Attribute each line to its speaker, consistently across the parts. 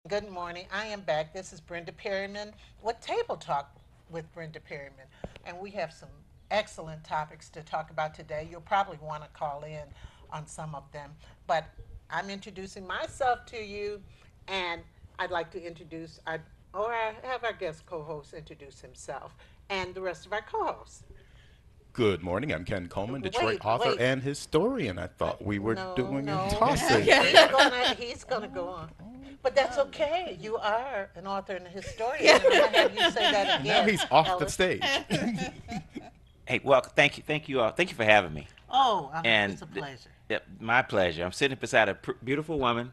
Speaker 1: Good morning. I am back. This is Brenda Perryman with Table Talk with Brenda Perryman. And we have some excellent topics to talk about today. You'll probably want to call in on some of them. But I'm introducing myself to you, and I'd like to introduce or I have our guest co host introduce himself and the rest of our co hosts.
Speaker 2: Good morning. I'm Ken Coleman, Detroit
Speaker 1: Wait,
Speaker 2: author
Speaker 1: wait.
Speaker 2: and historian. I
Speaker 1: I,
Speaker 2: thought we were
Speaker 1: no,
Speaker 2: doing a
Speaker 1: no,
Speaker 2: tossing.
Speaker 1: he's gonna go on. But that's okay. You are an author and a historian, and I'm gonna have you say that
Speaker 2: Now
Speaker 1: again,
Speaker 2: he's off the
Speaker 1: Ellis.
Speaker 2: stage.
Speaker 3: Hey, well, thank you for having me.
Speaker 1: Oh,
Speaker 3: And
Speaker 1: it's a pleasure.
Speaker 3: my pleasure. I'm sitting beside a beautiful woman,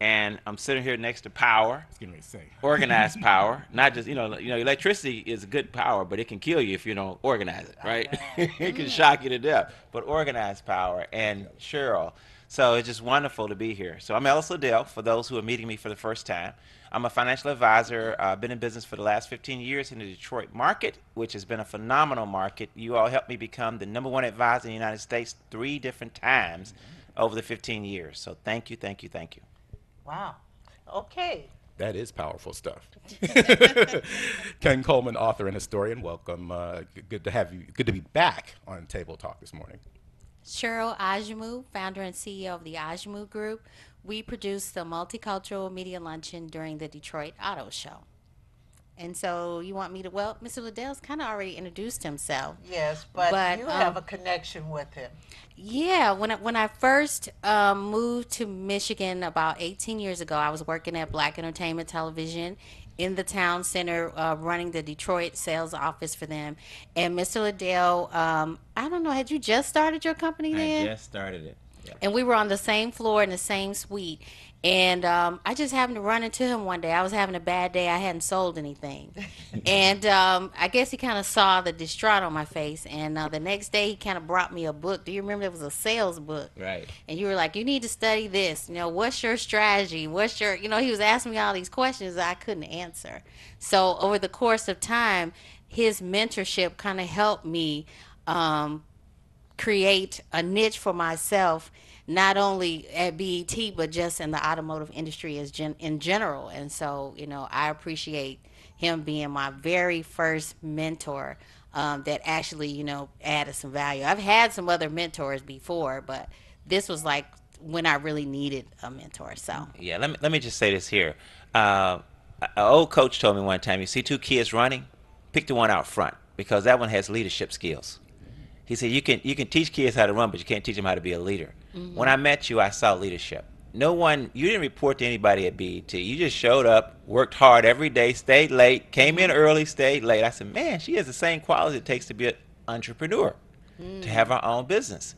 Speaker 3: and I'm sitting here next to power,
Speaker 2: Excuse me, say.
Speaker 3: organized power. Not just electricity is good power, but it can kill you if you don't organize it,
Speaker 1: I
Speaker 3: right?
Speaker 1: know.
Speaker 3: It can shock you to death. But organized power and Cheryl. So it's just wonderful to be here. So I'm Ellis Liddell, for those who are meeting me for the first time. I'm a financial advisor. I've been in business for the last 15 years in the Detroit market, which has been a phenomenal market. You all helped me become the number one advisor in the United States 3 different times over the 15 years. So thank you, thank you, thank you.
Speaker 1: Wow. Okay.
Speaker 2: That is powerful stuff. Ken Coleman, author and historian. Welcome. Good to have you. Good to be back on Table Talk this morning.
Speaker 4: Cheryl Ajamu, founder and CEO of the Ajamu Group. We produce the multicultural media luncheon during the Detroit Auto Show. And so you want me to, well, Mr. Liddell's kind of already introduced himself.
Speaker 1: Yes, but
Speaker 4: But
Speaker 1: you have a connection with him.
Speaker 4: yeah, when I first moved to Michigan about 18 years ago, I was working at Black Entertainment Television in the town center, running the Detroit sales office for them. And Mr. Liddell, I don't know, had you just started your company
Speaker 3: I
Speaker 4: then?
Speaker 3: just started it. Yep.
Speaker 4: And we were on the same floor in the same suite. And I just happened to run into him one day. I was having a bad day. I hadn't sold anything. And I guess he kind of saw the distraught on my face. And the next day, he kind of brought me a book. Do you remember it was a sales book?
Speaker 3: Right.
Speaker 4: And you were like, you need to study this. You know, what's your strategy? What's your, he was asking me all these questions that I couldn't answer. So over the course of time, his mentorship kind of helped me create a niche for myself, not only at BET but just in the automotive industry in general. And so, I appreciate him being my very first mentor, that actually, added some value. I've had some other mentors before, but this was like when I really needed a mentor. So,
Speaker 3: Yeah, let me just say this here. Uh, an old coach told me one time, you see two kids running, pick the one out front because that one has leadership skills. He said you can teach kids how to run, but you can't teach them how to be a leader. When I met you, I saw leadership. No one, you didn't report to anybody at BET. You just showed up, worked hard every day, stayed late, came in early, stayed late. I said, man, she has the same quality it takes to be an entrepreneur, to have her own business.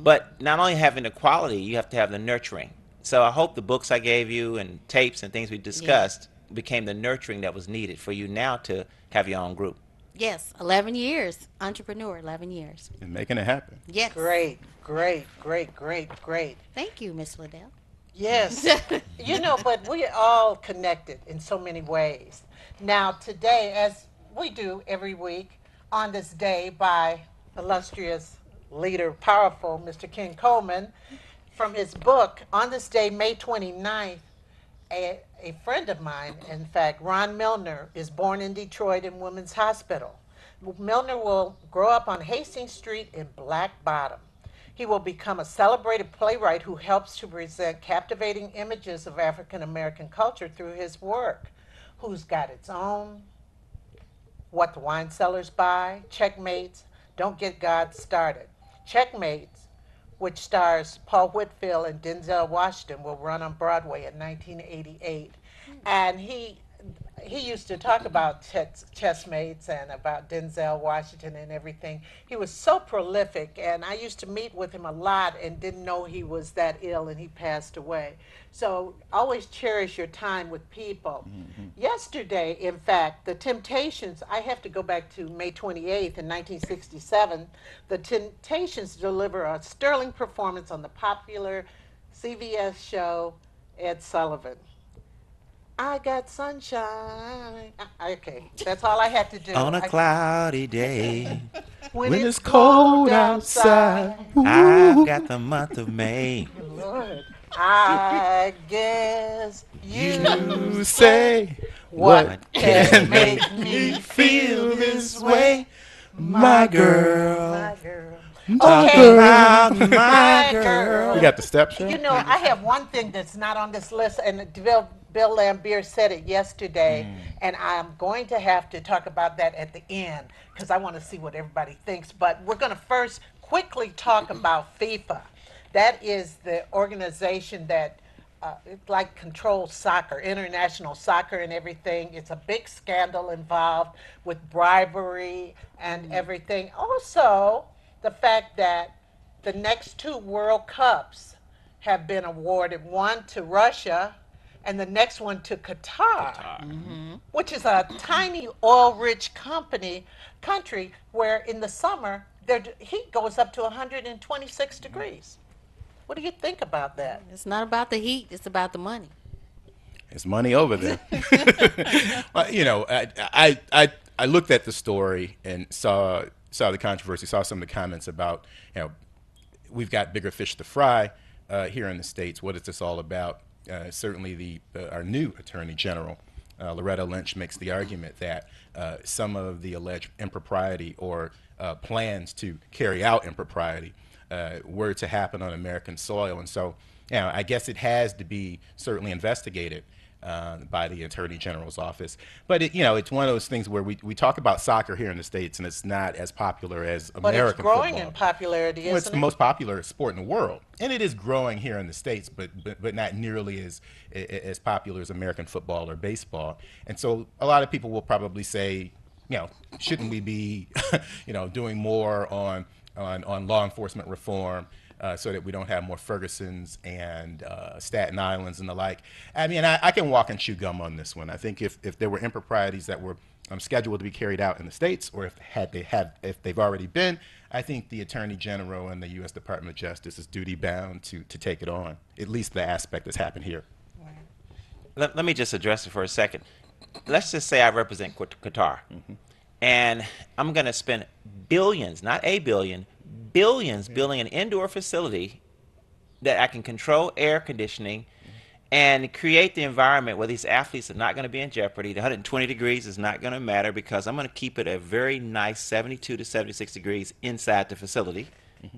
Speaker 3: But not only having the quality, you have to have the nurturing. So I hope the books I gave you and tapes and things we
Speaker 4: yeah.
Speaker 3: discussed became the nurturing that was needed for you now to have your own group.
Speaker 4: Yes, 11 years. Entrepreneur, 11 years.
Speaker 2: And making it happen.
Speaker 4: Yes.
Speaker 1: Great, great, great, great, great.
Speaker 4: Thank you, Miss Liddell.
Speaker 1: Yes. But we're all connected in so many ways. Now, today, as we do every week on this day by illustrious leader, powerful Mr. Ken Coleman, from his book, on this day, May 29th, a friend of mine, in fact, Ron Milner, is born in Detroit in Women's Hospital. Milner will grow up on Hastings Street in Black Bottom. He will become a celebrated playwright who helps to present captivating images of African American culture through his work. Who's Got Its Own, What the Wine Cellars Buy, Checkmates, Don't Get God Started. Checkmates, which stars Paul Whitfield and Denzel Washington, will run on Broadway in 1988. And he used to talk about chessmates and about Denzel Washington and everything. He was so prolific, and I used to meet with him a lot and didn't know he was that ill and he passed away. So always cherish your time with people. Yesterday, in fact, the Temptations, I have to go back to May 28th in 1967. The Temptations deliver a sterling performance on the popular CBS show Ed Sullivan. I got sunshine. Okay, that's all I had to do.
Speaker 3: On a cloudy day,
Speaker 1: When
Speaker 2: When
Speaker 1: it's
Speaker 2: it's cold
Speaker 1: cold
Speaker 2: outside.
Speaker 1: outside.
Speaker 3: I've
Speaker 2: Ooh.
Speaker 3: got the month of May.
Speaker 1: Good Lord. I guess
Speaker 2: You say
Speaker 1: what
Speaker 2: can
Speaker 1: can
Speaker 2: make
Speaker 1: make
Speaker 2: me
Speaker 1: me
Speaker 2: feel this way, my girl.
Speaker 1: my girl.
Speaker 2: Talk
Speaker 1: Okay,
Speaker 2: about
Speaker 1: my girl.
Speaker 2: You got the steps,
Speaker 1: You know, I have one thing that's not on this list, and Bill Lambier said it yesterday, and I'm going to have to talk about that at the end because I want to see what everybody thinks. But we're going to first quickly talk about FIFA. That is the organization that it like controls soccer, international soccer, and everything. It's a big scandal involved with bribery and everything. Also, the fact that the next two World Cups have been awarded, one to Russia and the next one to Qatar, which is a tiny oil-rich country where in the summer their heat goes up to 126 degrees. What do you think about that?
Speaker 4: It's not about the heat, it's about the money.
Speaker 2: It's money over there. You know, I looked at the story and saw the controversy, saw some of the comments about, you know, we've got bigger fish to fry here in the States. What is this all about? Certainly our new Attorney General, Loretta Lynch, makes the argument that some of the alleged impropriety or plans to carry out impropriety were to happen on American soil. And so, you know, I guess it has to be certainly investigated by the Attorney General's office. But, you know, it's one of those things where we talk about soccer here in the States, and it's not as popular as
Speaker 1: But
Speaker 2: American
Speaker 1: it's growing
Speaker 2: football.
Speaker 1: in popularity,
Speaker 2: Well, it's
Speaker 1: isn't
Speaker 2: the
Speaker 1: it?
Speaker 2: most popular sport in the world, and it is growing here in the States, but not nearly as popular as American football or baseball. And so a lot of people will probably say, you know, shouldn't we be, you know, doing more on law enforcement reform so that we don't have more Fergusons and Staten Islands and the like? I mean, I can walk and chew gum on this one. I think if there were improprieties that were scheduled to be carried out in the States, or if they've already been, I think the Attorney General and the U.S. Department of Justice is duty bound to take it on, at least the aspect that's happened here.
Speaker 3: Let me just address it for a second. Let's just say I represent Qatar, and I'm going to spend billions, not a billion, billions building an indoor facility that I can control air conditioning and create the environment where these athletes are not going to be in jeopardy. The 120 degrees is not going to matter because I'm going to keep it a very nice 72 to 76 degrees inside the facility.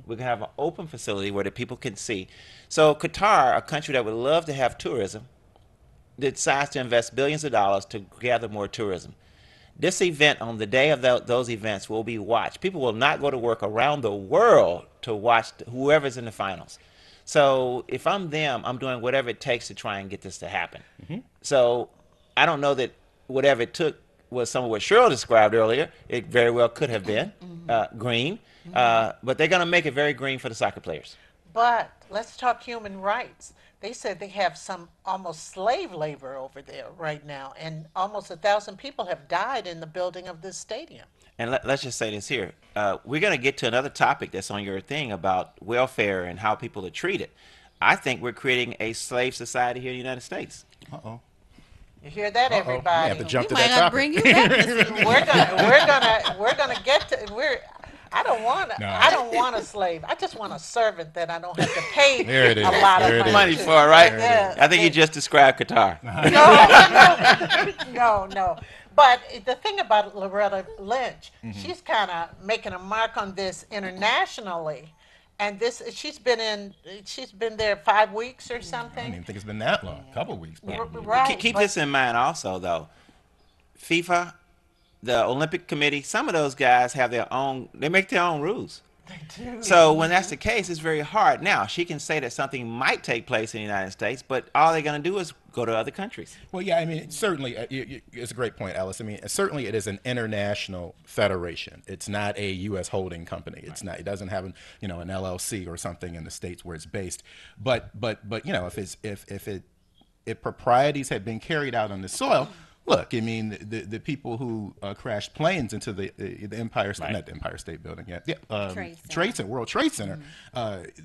Speaker 3: We're going to have an open facility where the people can see. So Qatar, a country that would love to have tourism, decides to invest billions of dollars to gather more tourism. This event, on the day of those events, will be watched. People will not go to work around the world to watch whoever's in the finals. So if I'm them, I'm doing whatever it takes to try and get this to happen. So I don't know that whatever it took was some of what Cheryl described earlier. It very well could have been green, but they're going to make it very green for the soccer players.
Speaker 1: But let's talk human rights. They said they have some almost slave labor over there right now, and almost 1,000 people have died in the building of this stadium.
Speaker 3: And let's just say this here. We're going to get to another topic that's on your thing about welfare and how people are treated. I think we're creating a slave society here in the United States.
Speaker 2: Uh-oh.
Speaker 1: You hear that,
Speaker 2: We
Speaker 1: everybody?
Speaker 2: have to jump to
Speaker 4: Might
Speaker 2: that
Speaker 4: not
Speaker 2: topic.
Speaker 4: bring you back. Mr.
Speaker 1: We're gonna get to I don't want
Speaker 2: No.
Speaker 1: I don't want a slave. I just want a servant that I don't have to pay
Speaker 2: There it is.
Speaker 1: a lot
Speaker 2: There it
Speaker 1: of
Speaker 2: is.
Speaker 3: Money for it, right?
Speaker 1: Yeah.
Speaker 3: I think you just described Qatar.
Speaker 1: No. But the thing about Loretta Lynch, she's kind of making a mark on this internationally, and she's been there 5 weeks or
Speaker 2: I don't
Speaker 1: something.
Speaker 2: even think it's been that long. A couple of weeks, probably.
Speaker 1: Right.
Speaker 3: Keep
Speaker 1: but-
Speaker 3: this in mind also, though. FIFA, the Olympic Committee, some of those guys have their own, they make their own rules. So when that's the case, it's very hard. Now, she can say that something might take place in the United States, but all they're going to do is go to other countries.
Speaker 2: Well, yeah, I mean, certainly, it's a great point, Alice. I mean, certainly it is an international federation. It's not a U.S. holding company. It's not. It doesn't have an LLC or something in the states where it's based. But you know, if proprieties had been carried out on the soil. Look, I mean, the people who crashed planes into the Empire State, not the Empire State Building yet, World Trade Center,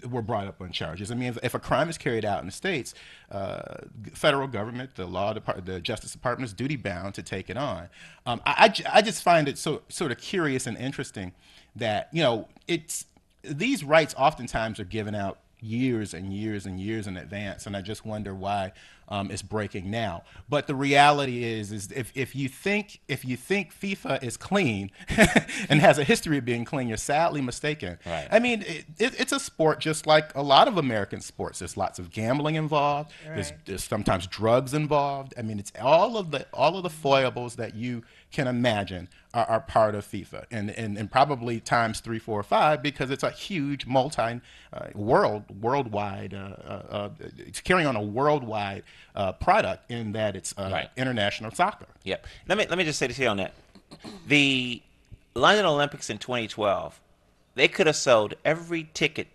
Speaker 2: were brought up on charges. I mean, if a crime is carried out in the states, federal government, the law department, the Justice Department is duty bound to take it on. I just find it so sort of curious and interesting that these rights oftentimes are given out years and years and years in advance, and I just wonder why it's breaking now. But the reality is if you think FIFA is clean and has a history of being clean, you're sadly mistaken.
Speaker 3: Right.
Speaker 2: I mean, it's a sport just like a lot of American sports. There's lots of gambling involved.
Speaker 1: Right.
Speaker 2: There's sometimes drugs involved. I mean, it's all of the foibles that you can imagine are part of FIFA, and probably times 3, 4, 5 because it's a huge worldwide. It's carrying on a worldwide product in that it's
Speaker 3: Right.
Speaker 2: international soccer.
Speaker 3: Yep. Let me just say this here on that. The London Olympics in 2012, they could have sold every ticket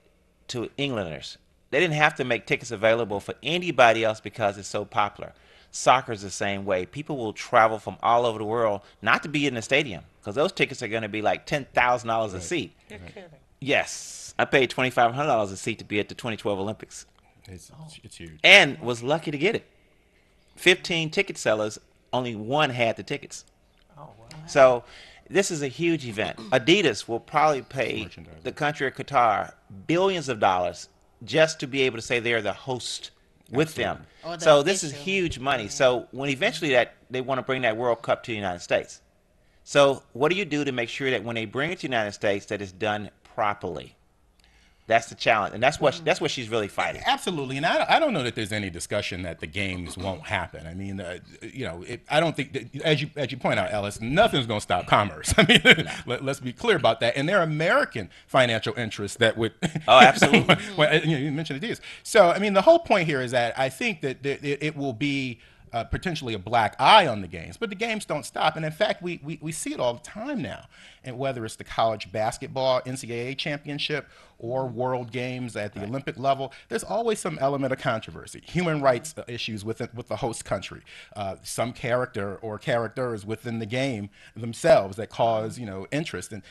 Speaker 3: to Englanders. They didn't have to make tickets available for anybody else because it's so popular. Soccer is the same way. People will travel from all over the world not to be in the stadium because those tickets are going to be like $10,000 a seat.
Speaker 1: You're kidding.
Speaker 3: Yes, I paid $2,500 a seat to be at the 2012 Olympics
Speaker 2: It's huge.
Speaker 3: and was lucky to get it. 15 ticket sellers, only one had the tickets.
Speaker 1: Oh, wow.
Speaker 3: So this is a huge event. Adidas will probably pay
Speaker 2: Merchandise.
Speaker 3: the country of Qatar billions of dollars just to be able to say they're the host with them.
Speaker 4: Or the
Speaker 3: So this is
Speaker 4: official.
Speaker 3: huge money. So when eventually that they want to bring that World Cup to the United States. So what do you do to make sure that when they bring it to the United States that it's done properly? That's the challenge, and that's what she's really fighting.
Speaker 2: Absolutely, and I don't know that there's any discussion that the games won't happen. I mean, I don't think that, as you point out, Ellis, nothing's going to stop commerce. I mean, let's be clear about that. And there are American financial interests that would.
Speaker 3: Oh, absolutely.
Speaker 2: You mentioned Adidas. So, I mean, the whole point here is that I think that it will be potentially a black eye on the games, but the games don't stop. And in fact, we see it all the time now. And whether it's the college basketball NCAA championship or world games at the Olympic level, there's always some element of controversy. Human rights issues with the host country, some character or characters within the game themselves that cause interest. And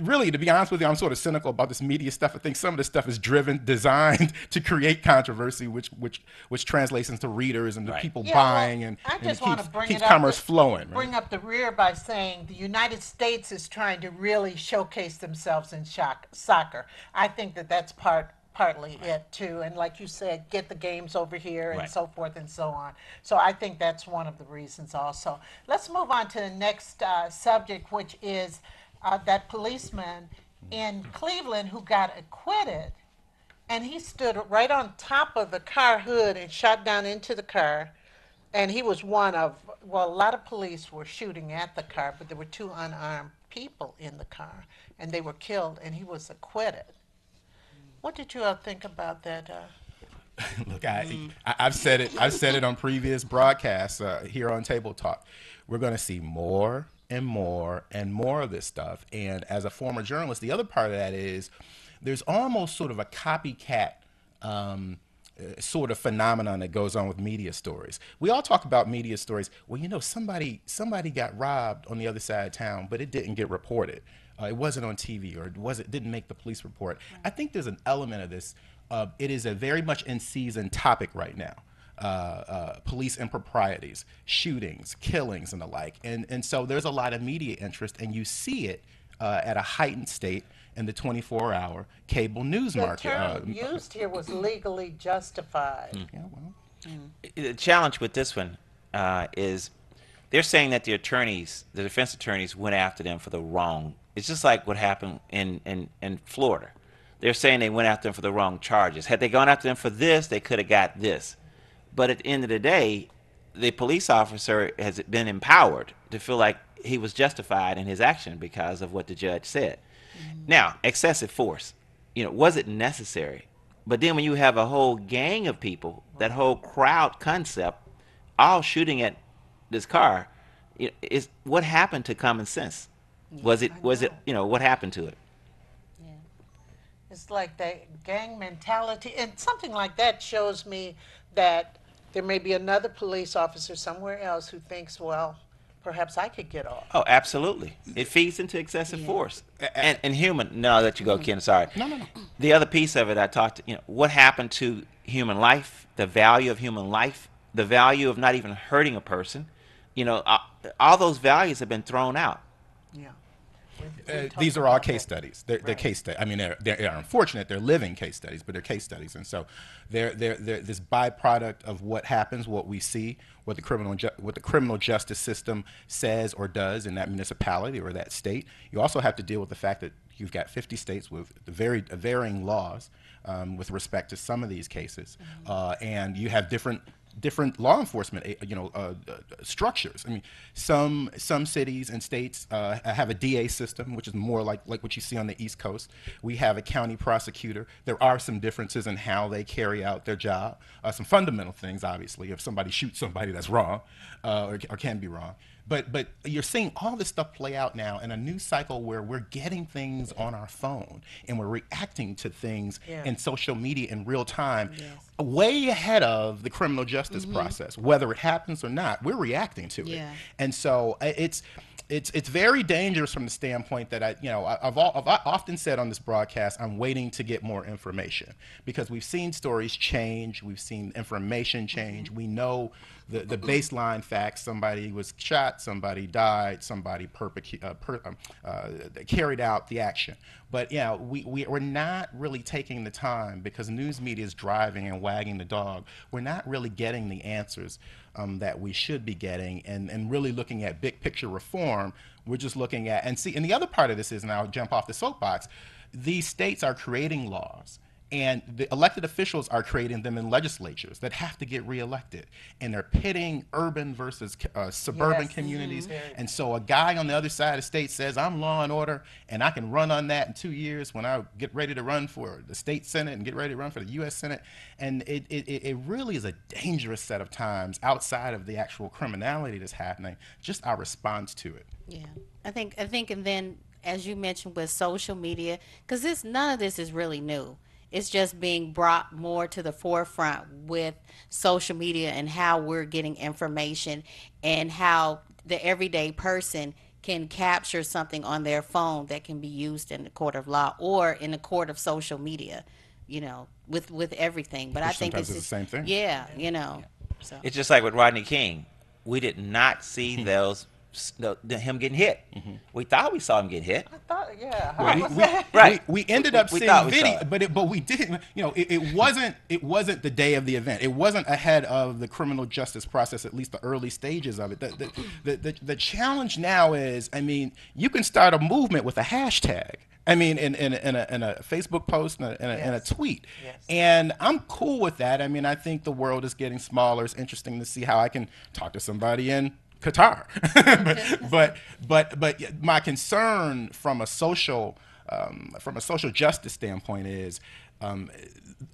Speaker 2: really, to be honest with you, I'm sort of cynical about this media stuff. I think some of this stuff is designed to create controversy, which translates into readers and to
Speaker 3: Right.
Speaker 2: people
Speaker 1: Yeah, well,
Speaker 2: buying and
Speaker 1: I
Speaker 2: and
Speaker 1: just
Speaker 2: it
Speaker 1: want
Speaker 2: keeps,
Speaker 1: to bring
Speaker 2: keeps
Speaker 1: it up
Speaker 2: commerce
Speaker 1: the-
Speaker 2: flowing. Right?
Speaker 1: Bring up the rear by saying the United States is trying to really showcase themselves in soccer. I think that that's partly it too, and like you said, get the games over here and
Speaker 3: Right.
Speaker 1: so forth and so on. So I think that's one of the reasons also. Let's move on to the next subject, which is that policeman in Cleveland who got acquitted. And he stood right on top of the car hood and shot down into the car. And he was one of, well, a lot of police were shooting at the car, but there were 2 unarmed people in the car, and they were killed, and he was acquitted. What did you all think about that?
Speaker 2: Look, I've said it. I've said it on previous broadcasts here on Table Talk. We're going to see more and more and more of this stuff. And as a former journalist, the other part of that is there's almost sort of a copycat sort of phenomenon that goes on with media stories. We all talk about media stories. Well, somebody got robbed on the other side of town, but it didn't get reported. It wasn't on TV, or it didn't make the police report. I think there's an element of this. It is a very much in season topic right now. Police improprieties, shootings, killings, and the like. And so there's a lot of media interest, and you see it at a heightened state in the 24-hour cable news
Speaker 1: The
Speaker 2: market.
Speaker 1: term used here was legally justified.
Speaker 2: Yeah, well,
Speaker 3: The challenge with this one is they're saying that the defense attorneys went after them for the wrong. It's just like what happened in Florida. They're saying they went after them for the wrong charges. Had they gone after them for this, they could have got this. But at the end of the day, the police officer has been empowered to feel like he was justified in his action because of what the judge said. Now, excessive force, was it necessary? But then when you have a whole gang of people, that whole crowd concept, all shooting at this car, is what happened to common sense? Was it what happened to it?
Speaker 1: It's like that gang mentality, and something like that shows me that there may be another police officer somewhere else who thinks, well, perhaps I could get off.
Speaker 3: Oh, absolutely. It feeds into excessive force. And human, no, I'll let you go, Ken, sorry.
Speaker 2: No.
Speaker 3: The other piece of it, I talked, what happened to human life, the value of human life, the value of not even hurting a person. All those values have been thrown out.
Speaker 1: Yeah. We talked
Speaker 2: These are all
Speaker 1: about
Speaker 2: case
Speaker 1: that.
Speaker 2: studies. They're
Speaker 1: Right.
Speaker 2: case studies. I mean, they're unfortunate. They're living case studies, but they're case studies. And so they're this byproduct of what happens, what we see, what the criminal justice system says or does in that municipality or that state. You also have to deal with the fact that you've got 50 states with very varying laws with respect to some of these cases, and you have different law enforcement, structures. I mean, some cities and states have a DA system, which is more like what you see on the East Coast. We have a county prosecutor. There are some differences in how they carry out their job. Some fundamental things, obviously, if somebody shoots somebody, that's wrong, or can be wrong. But you're seeing all this stuff play out now in a new cycle where we're getting things on our phone and we're reacting to things in social media in real time, way ahead of the criminal justice process. Whether it happens or not, we're reacting to it. And so it's very dangerous from the standpoint that I've often said on this broadcast, I'm waiting to get more information because we've seen stories change, we've seen information change, we know the baseline facts: somebody was shot, somebody died, somebody carried out the action. But we're not really taking the time, because news media is driving and wagging the dog. We're not really getting the answers that we should be getting, and really looking at big picture reform. We're just looking at, and the other part of this is, and I'll jump off the soapbox, these states are creating laws, and the elected officials are creating them in legislatures that have to get reelected, and they're pitting urban versus suburban communities. And so a guy on the other side of the state says, I'm law and order, and I can run on that in 2 years when I get ready to run for the state Senate and get ready to run for the U.S. Senate. And it really is a dangerous set of times outside of the actual criminality that's happening, just our response to it.
Speaker 4: Yeah, I think, and then as you mentioned with social media, because none of this is really new. It's just being brought more to the forefront with social media and how we're getting information, and how the everyday person can capture something on their phone that can be used in the court of law or in the court of social media, with everything. But I think
Speaker 2: sometimes
Speaker 4: it's
Speaker 2: it's the same thing.
Speaker 4: Yeah, So
Speaker 3: It's just like with Rodney King. We did not see him getting hit. We thought we saw him get hit.
Speaker 1: I thought, how was
Speaker 2: we,
Speaker 1: that?
Speaker 3: Right.
Speaker 2: we ended up
Speaker 3: We
Speaker 2: seeing
Speaker 3: thought we
Speaker 2: video,
Speaker 3: saw it.
Speaker 2: but we didn't. It wasn't the day of the event. It wasn't ahead of the criminal justice process, at least the early stages of it. The challenge now is, you can start a movement with a hashtag. In a Facebook post and a tweet.
Speaker 1: Yes.
Speaker 2: And I'm cool with that. I think the world is getting smaller. It's interesting to see how I can talk to somebody in Qatar. but my concern from a social justice standpoint is,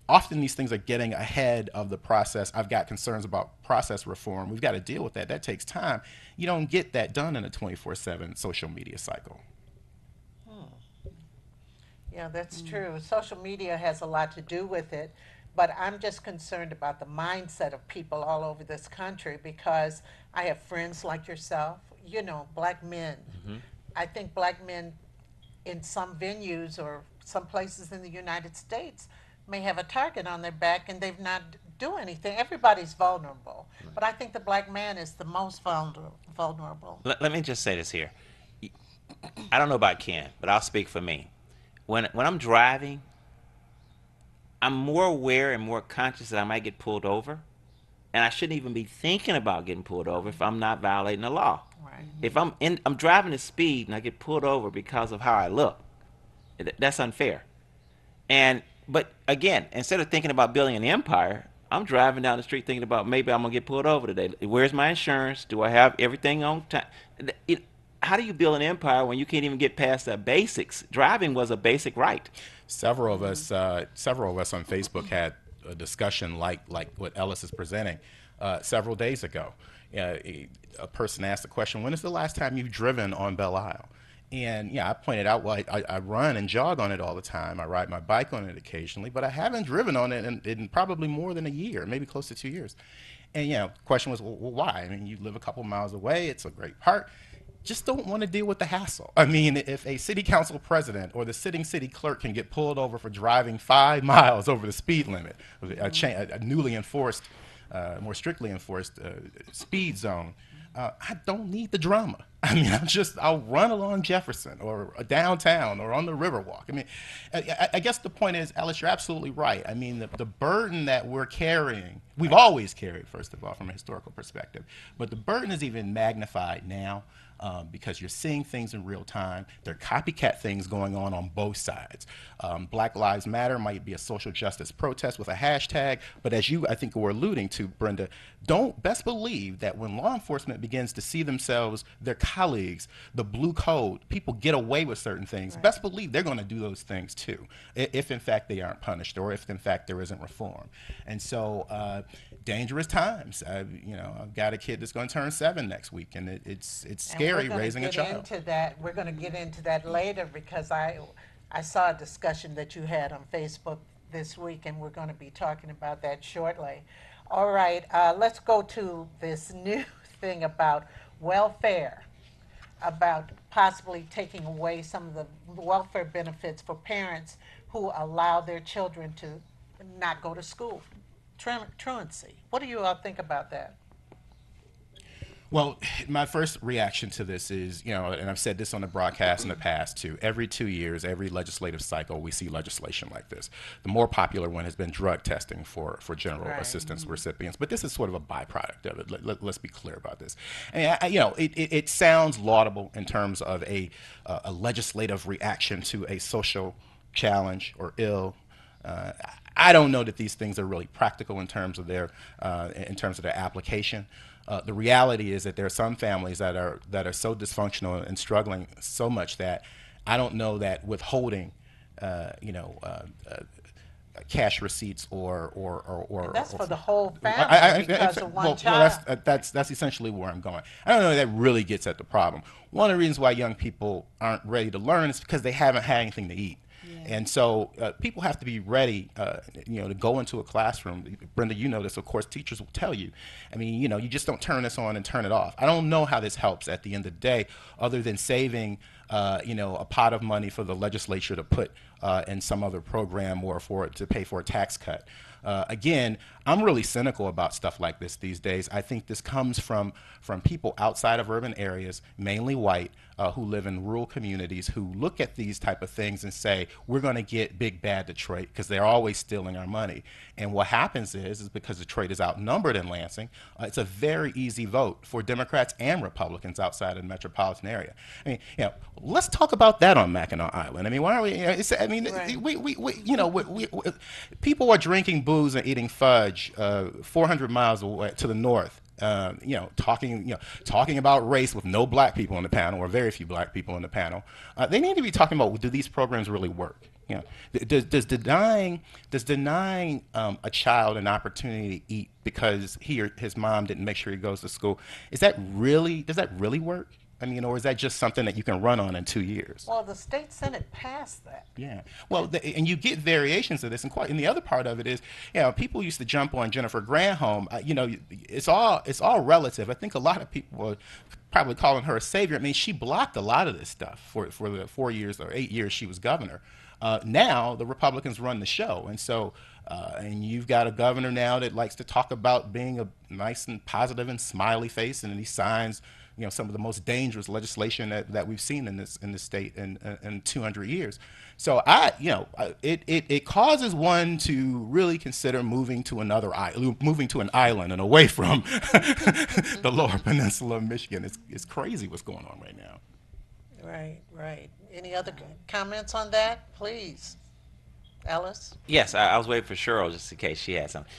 Speaker 2: often these things are getting ahead of the process. I've got concerns about process reform. We've got to deal with that. That takes time. You don't get that done in a 24/7 social media cycle.
Speaker 1: Yeah, that's true. Social media has a lot to do with it, but I'm just concerned about the mindset of people all over this country, because I have friends like yourself, black men. I think black men in some venues or some places in the United States may have a target on their back and they've not do anything. Everybody's vulnerable, but I think the black man is the most vulnerable.
Speaker 3: Let me just say this here. I don't know about Ken, but I'll speak for me. When I'm driving, I'm more aware and more conscious that I might get pulled over, and I shouldn't even be thinking about getting pulled over if I'm not violating the law.
Speaker 1: Right.
Speaker 3: If I'm driving at speed and I get pulled over because of how I look, that's unfair. But again, instead of thinking about building an empire, I'm driving down the street thinking about, maybe I'm gonna get pulled over today. Where's my insurance? Do I have everything on time? How do you build an empire when you can't even get past the basics? Driving was a basic right.
Speaker 2: Several of us on Facebook had a discussion like what Ellis is presenting several days ago. A person asked the question, when is the last time you've driven on Belle Isle? And I pointed out, well, I run and jog on it all the time. I ride my bike on it occasionally, but I haven't driven on it in probably more than a year, maybe close to 2 years. And the question was, well, why? You live a couple miles away. It's a great park. Just don't want to deal with the hassle. If a city council president or the sitting city clerk can get pulled over for driving 5 miles over the speed limit, a newly enforced, more strictly enforced speed zone, I don't need the drama. I mean, I'll run along Jefferson or downtown or on the Riverwalk. I mean, I guess the point is, Alice, you're absolutely right. I mean, the burden that we're carrying, we've always carried, first of all, from a historical perspective, but the burden is even magnified now. Because you're seeing things in real time. There are copycat things going on both sides. Black Lives Matter might be a social justice protest with a hashtag, but as you, I think, were alluding to, Brenda, don't best believe that when law enforcement begins to see themselves, their colleagues, the blue code, people get away with certain things, right. Best believe they're going to do those things too, if in fact they aren't punished or if in fact there isn't reform. And so, dangerous times. I've got a kid that's going to turn 7 next week, and it's scary raising a child.
Speaker 1: We're going to get into that later because I saw a discussion that you had on Facebook this week, and we're going to be talking about that shortly. All right, let's go to this new thing about welfare, about possibly taking away some of the welfare benefits for parents who allow their children to not go to school. Truancy. What do you all think about that?
Speaker 2: Well, my first reaction to this is, and I've said this on the broadcast in the past too, every 2 years, every legislative cycle, we see legislation like this. The more popular one has been drug testing for general assistance recipients, but this is sort of a byproduct of it. Let's be clear about this. And, it sounds laudable in terms of a legislative reaction to a social challenge or ill. I don't know that these things are really practical in terms of their application. The reality is that there are some families that are so dysfunctional and struggling so much that I don't know that withholding, cash receipts or
Speaker 1: that's for the whole family because of one child.
Speaker 2: That's essentially where I'm going. I don't know that really gets at the problem. One of the reasons why young people aren't ready to learn is because they haven't had anything to eat. And so people have to be ready, to go into a classroom. Brenda, you know this, of course, teachers will tell you. I mean, you just don't turn this on and turn it off. I don't know how this helps at the end of the day, other than saving, a pot of money for the legislature to put in some other program or to pay for a tax cut. Again, I'm really cynical about stuff like this these days. I think this comes from people outside of urban areas, mainly white, who live in rural communities, who look at these type of things and say, we're going to get big bad Detroit because they're always stealing our money. And what happens is because Detroit is outnumbered in Lansing, it's a very easy vote for Democrats and Republicans outside of the metropolitan area. I mean, let's talk about that on Mackinac Island. I mean, why are we? Right. People are drinking booze and eating fudge 400 miles away to the north. Talking about race with no black people on the panel or very few black people on the panel. They need to be talking about, do these programs really work? Does denying a child an opportunity to eat because he or his mom didn't make sure he goes to school, does that really work? I mean, or is that just something that you can run on in 2 years?
Speaker 1: Well, the state Senate passed that.
Speaker 2: Yeah. Well, and you get variations of this, and the other part of it is, people used to jump on Jennifer Granholm. It's all relative. I think a lot of people were probably calling her a savior. I mean, she blocked a lot of this stuff for the 4 years or 8 years she was governor. Now the Republicans run the show, and so and you've got a governor now that likes to talk about being a nice and positive and smiley face, and he signs some of the most dangerous legislation that we've seen in this state in 200 years. So it causes one to really consider moving to an island and away from the Lower Peninsula of Michigan. It's crazy what's going on right now.
Speaker 1: Right. Any other comments on that, please? Ellis?
Speaker 3: Yes, I was waiting for Cheryl just in case she had something.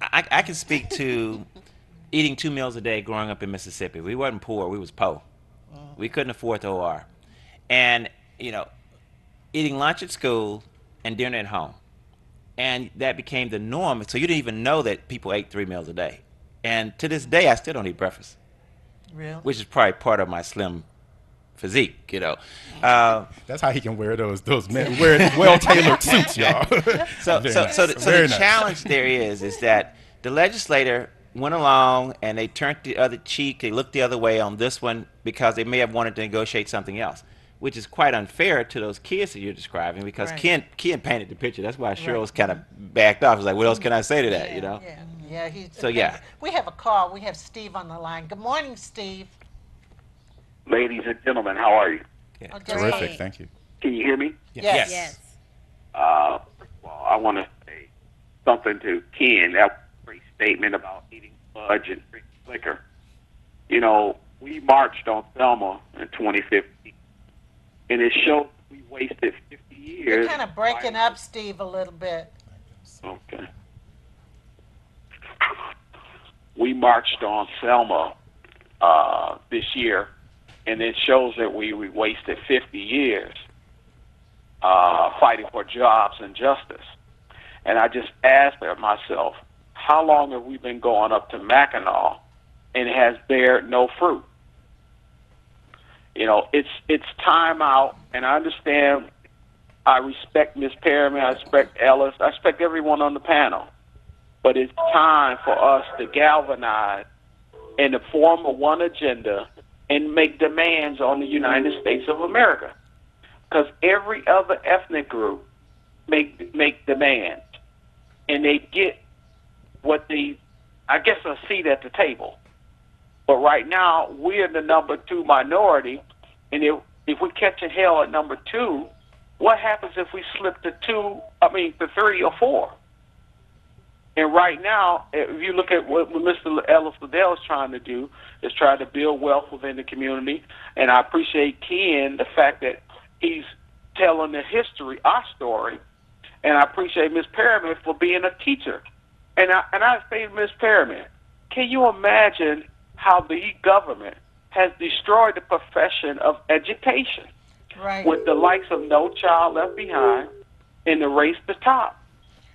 Speaker 3: I can speak to eating 2 meals a day growing up in Mississippi. We wasn't poor, we was po'. We couldn't afford the OR. And, eating lunch at school and dinner at home. And that became the norm. So you didn't even know that people ate 3 meals a day. And to this day, I still don't eat breakfast.
Speaker 1: Really?
Speaker 3: Which is probably part of my slim physique,
Speaker 2: That's how he can wear those men wear well-tailored suits, y'all.
Speaker 3: So the challenge there is that the legislator went along and they turned the other cheek, they looked the other way on this one because they may have wanted to negotiate something else, which is quite unfair to those kids that you're describing because Ken painted the picture. That's why Cheryl's kind of backed off. It's like, what else can I say to that,
Speaker 1: Yeah.
Speaker 3: So, yeah.
Speaker 1: We have a call. We have Steve on the line. Good morning, Steve.
Speaker 5: Ladies and gentlemen, how are you?
Speaker 3: Yeah.
Speaker 2: Terrific.
Speaker 4: Great.
Speaker 2: Thank you.
Speaker 5: Can you hear me?
Speaker 1: Yes.
Speaker 4: Yes.
Speaker 5: First of all, I want to say something to Ken. That was a great statement about eating fudge and drinking liquor. You know, we marched on Selma in 2015, and it showed we wasted 50 years.
Speaker 1: You're kind of breaking up, Steve, a little bit.
Speaker 5: Okay. We marched on Selma this year, and it shows that we wasted 50 years fighting for jobs and justice. And I just asked myself, how long have we been going up to Mackinac and it has bared no fruit? You know, it's time out, and I understand. I respect Ms. Perriman, I respect Ellis, I respect everyone on the panel. But it's time for us to galvanize in the form of one agenda and make demands on the United States of America. Because every other ethnic group make demands, and they get what they, I guess, a seat at the table. But right now, we're the number 2 minority, and if we catch a hell at number 2, what happens if we slip to 3 or 4? And right now, if you look at what Mr. Ellis Liddell is trying to do, is try to build wealth within the community. And I appreciate Ken, the fact that he's telling the history, our story. And I appreciate Ms. Perriman for being a teacher. And I say to Ms. Perriman, can you imagine how the government has destroyed the profession of education
Speaker 1: Right.
Speaker 5: with the likes of No Child Left Behind and the Race to Top?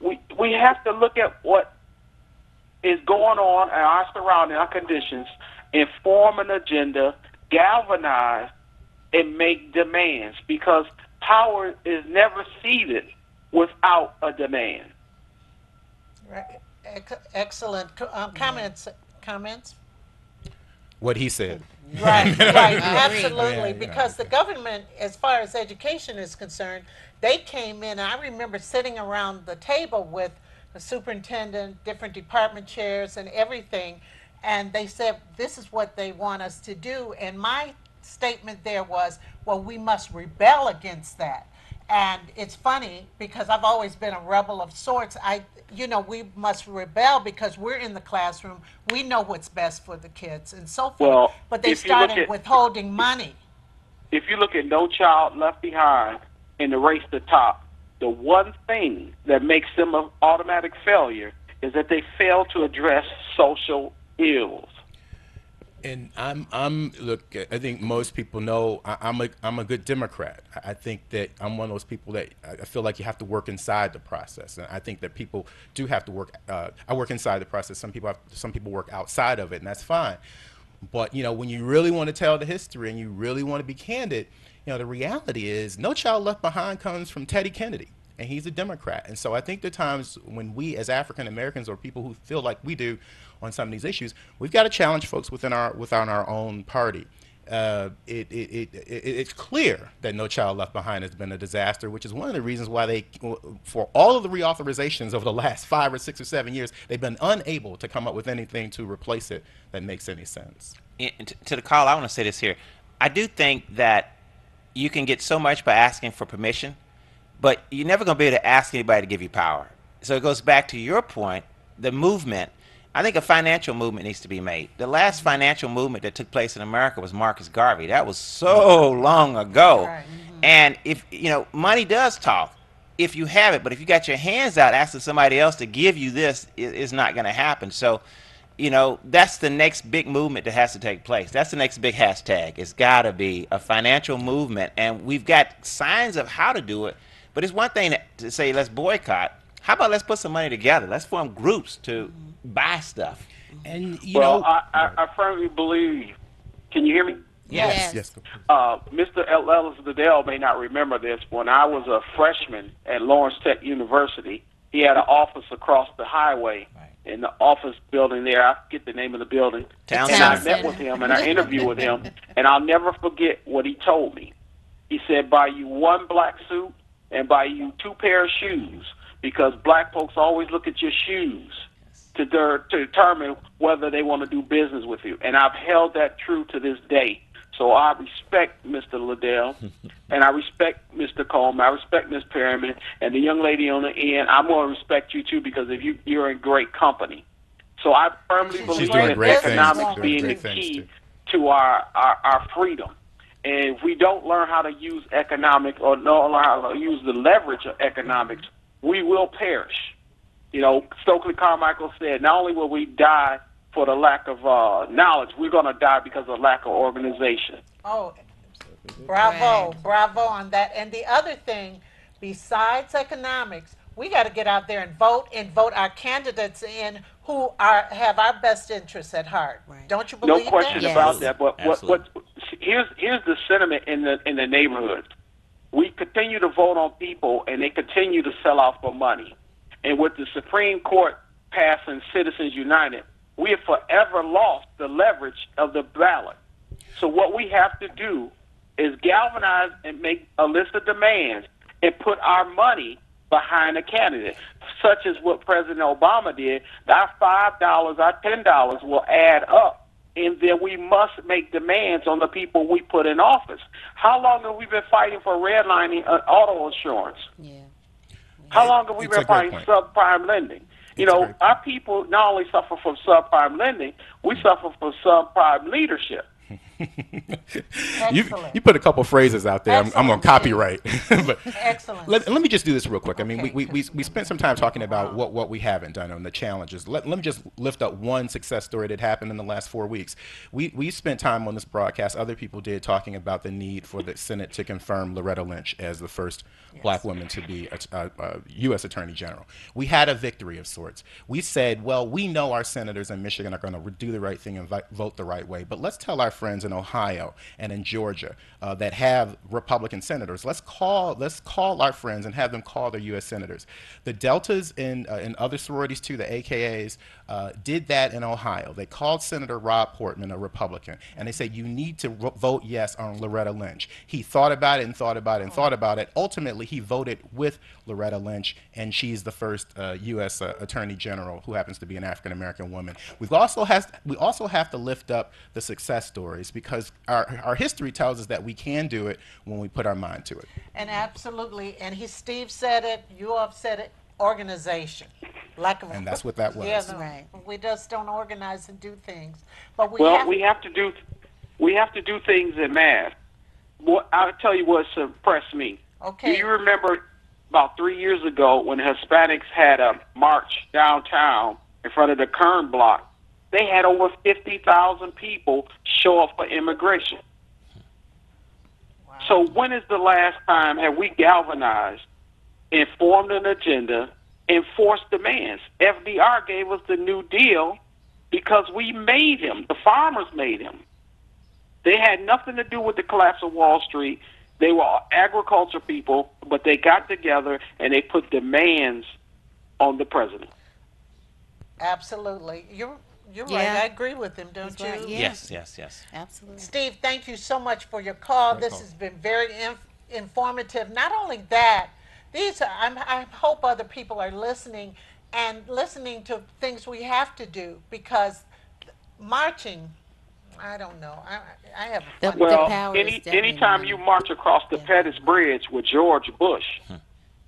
Speaker 5: We have to look at what is going on in our surrounding, our conditions, and form an agenda, galvanize, and make demands, because power is never ceded without a demand.
Speaker 1: Right. Excellent. Comments?
Speaker 2: What he said.
Speaker 1: Right, absolutely.
Speaker 2: Yeah,
Speaker 1: Because the government, as far as education is concerned, they came in. I remember sitting around the table with the superintendent, different department chairs, and everything, and they said, this is what they want us to do. And my statement there was, well, we must rebel against that. And it's funny because I've always been a rebel of sorts. We must rebel because we're in the classroom. We know what's best for the kids and so forth.
Speaker 5: Well,
Speaker 1: but they
Speaker 5: if you look
Speaker 1: started
Speaker 5: at-
Speaker 1: withholding money.
Speaker 5: If you look at No Child Left Behind and the Race to Top, the one thing that makes them an automatic failure is that they fail to address social ills.
Speaker 2: And look, I think most people know I'm a good Democrat. I think that I'm one of those people that I feel like you have to work inside the process. And I think that people do have to work. I work inside the process. Some people work outside of it, and that's fine. But when you really want to tell the history and you really want to be candid, the reality is No Child Left Behind comes from Teddy Kennedy, and he's a Democrat. And so I think there are times when we as African Americans or people who feel like we do on some of these issues, we've got to challenge folks within our own party. It's clear that No Child Left Behind has been a disaster, which is one of the reasons why for all of the reauthorizations over the last 5 or 6 or 7 years, they've been unable to come up with anything to replace it that makes any sense.
Speaker 3: To the call, I want to say this here. I do think that you can get so much by asking for permission, but you're never going to be able to ask anybody to give you power. So it goes back to your point, the movement. I think a financial movement needs to be made. The last financial movement that took place in America was Marcus Garvey. That was so long ago.
Speaker 1: Right.
Speaker 3: And if, money does talk if you have it, but if you got your hands out asking somebody else to give you this, it's not going to happen. So, that's the next big movement that has to take place. That's the next big hashtag. It's got to be a financial movement, and we've got signs of how to do it. But it's one thing to say, let's boycott. How about let's put some money together? Let's form groups to buy stuff.
Speaker 2: And
Speaker 5: I firmly believe. Can you hear me?
Speaker 4: Yes.
Speaker 5: Mr. Ellis Liddell may not remember this. When I was a freshman at Lawrence Tech University, he had an office across the highway in the office building there. I forget the name of the building.
Speaker 3: Town
Speaker 5: And I
Speaker 3: Center.
Speaker 5: met with him and I interviewed with him, and I'll never forget what he told me. He said, buy you one black suit and buy you 2 pair of shoes, because black folks always look at your shoes to determine whether they want to do business with you. And I've held that true to this day. So I respect Mr. Liddell, and I respect Mr. Coleman. I respect Ms. Perryman, and the young lady on the end. I'm going to respect you too because you're in great company. So I firmly
Speaker 1: She's
Speaker 5: believe
Speaker 1: doing
Speaker 5: that
Speaker 1: great things,
Speaker 5: economics
Speaker 1: doing
Speaker 5: being the
Speaker 2: great things,
Speaker 5: key
Speaker 2: too.
Speaker 5: to our freedom. And if we don't learn how to use economics or don't learn how to use the leverage of economics, we will perish. You know, Stokely Carmichael said, not only will we die for the lack of knowledge, we're going to die because of lack of organization.
Speaker 1: Oh, bravo,
Speaker 4: Right.
Speaker 1: bravo on that. And the other thing, besides economics, we got to get out there and vote our candidates in who have our best interests at heart.
Speaker 4: Right.
Speaker 1: Don't you
Speaker 5: No
Speaker 1: believe
Speaker 5: question
Speaker 1: that?
Speaker 4: Yes.
Speaker 5: about that. But
Speaker 3: Absolutely.
Speaker 5: here's the sentiment in the neighborhoods. We continue to vote on people, and they continue to sell out for money. And with the Supreme Court passing Citizens United, we have forever lost the leverage of the ballot. So what we have to do is galvanize and make a list of demands and put our money behind a candidate, such as what President Obama did. Our $5, our $10 will add up, and then we must make demands on the people we put in office. How long have we been fighting for redlining auto insurance?
Speaker 4: Yeah.
Speaker 5: How long have we
Speaker 2: It's a
Speaker 5: been
Speaker 2: great
Speaker 5: fighting
Speaker 2: point.
Speaker 5: subprime lending? You
Speaker 2: It's a
Speaker 5: know,
Speaker 2: great
Speaker 5: our people not only suffer from subprime lending, we suffer from subprime leadership.
Speaker 1: Excellent.
Speaker 2: You put a couple phrases out there. I'm going
Speaker 1: Excellent,
Speaker 2: to copyright. But
Speaker 1: Excellent.
Speaker 2: let me just do this real quick. I mean,
Speaker 1: Okay.
Speaker 2: we spent some time talking about what we haven't done and the challenges. Let me just lift up one success story that happened in the last 4 weeks. We spent time on this broadcast, other people did, talking about the need for the Senate to confirm Loretta Lynch as the first black woman to be a U.S. Attorney General. We had a victory of sorts. We said, well, we know our senators in Michigan are going to do the right thing and vote the right way, but let's tell our friends in Ohio and in Georgia that have Republican senators, let's call our friends and have them call their U.S. senators. The Deltas in other sororities too, the AKAs, did that in Ohio. They called Senator Rob Portman, a Republican, and they said, you need to vote yes on Loretta Lynch. He thought about it and thought about it and thought about it. Ultimately, he voted with Loretta Lynch, and she's the first U.S. Attorney General who happens to be an African-American woman. We also have to lift up the success stories because our history tells us that we can do it when we put our mind to it.
Speaker 1: And absolutely, and Steve said it, you all have said it, organization. Lack of,
Speaker 2: And that's what that was.
Speaker 1: Yeah, no,
Speaker 4: Right.
Speaker 1: we just don't organize and do things. But we
Speaker 5: Well,
Speaker 1: have,
Speaker 5: we have to do things in mass. I'll tell you what impressed me.
Speaker 1: Okay.
Speaker 5: Do you remember about 3 years ago when Hispanics had a march downtown in front of the Kern block? They had over 50,000 people show up for immigration. So when is the last time have we galvanized and formed an agenda and forced demands? FDR gave us the New Deal because we made him. The farmers made him. They had nothing to do with the collapse of Wall Street. They were agriculture people, but they got together and they put demands on the president.
Speaker 1: absolutely. You're right.
Speaker 4: Yeah.
Speaker 1: I agree with him, don't
Speaker 4: He's
Speaker 1: you?
Speaker 4: right, yeah.
Speaker 3: Yes.
Speaker 4: Absolutely.
Speaker 1: Steve, thank you so much for your call.
Speaker 2: Great
Speaker 1: This
Speaker 2: call.
Speaker 1: has been very informative. Not only that, I hope other people are listening and listening to things we have to do because marching, I don't know. I have a
Speaker 4: The-
Speaker 1: funny
Speaker 5: Well,
Speaker 4: power is definitely
Speaker 5: anytime
Speaker 4: money.
Speaker 5: you march across the Pettus Bridge with George Bush,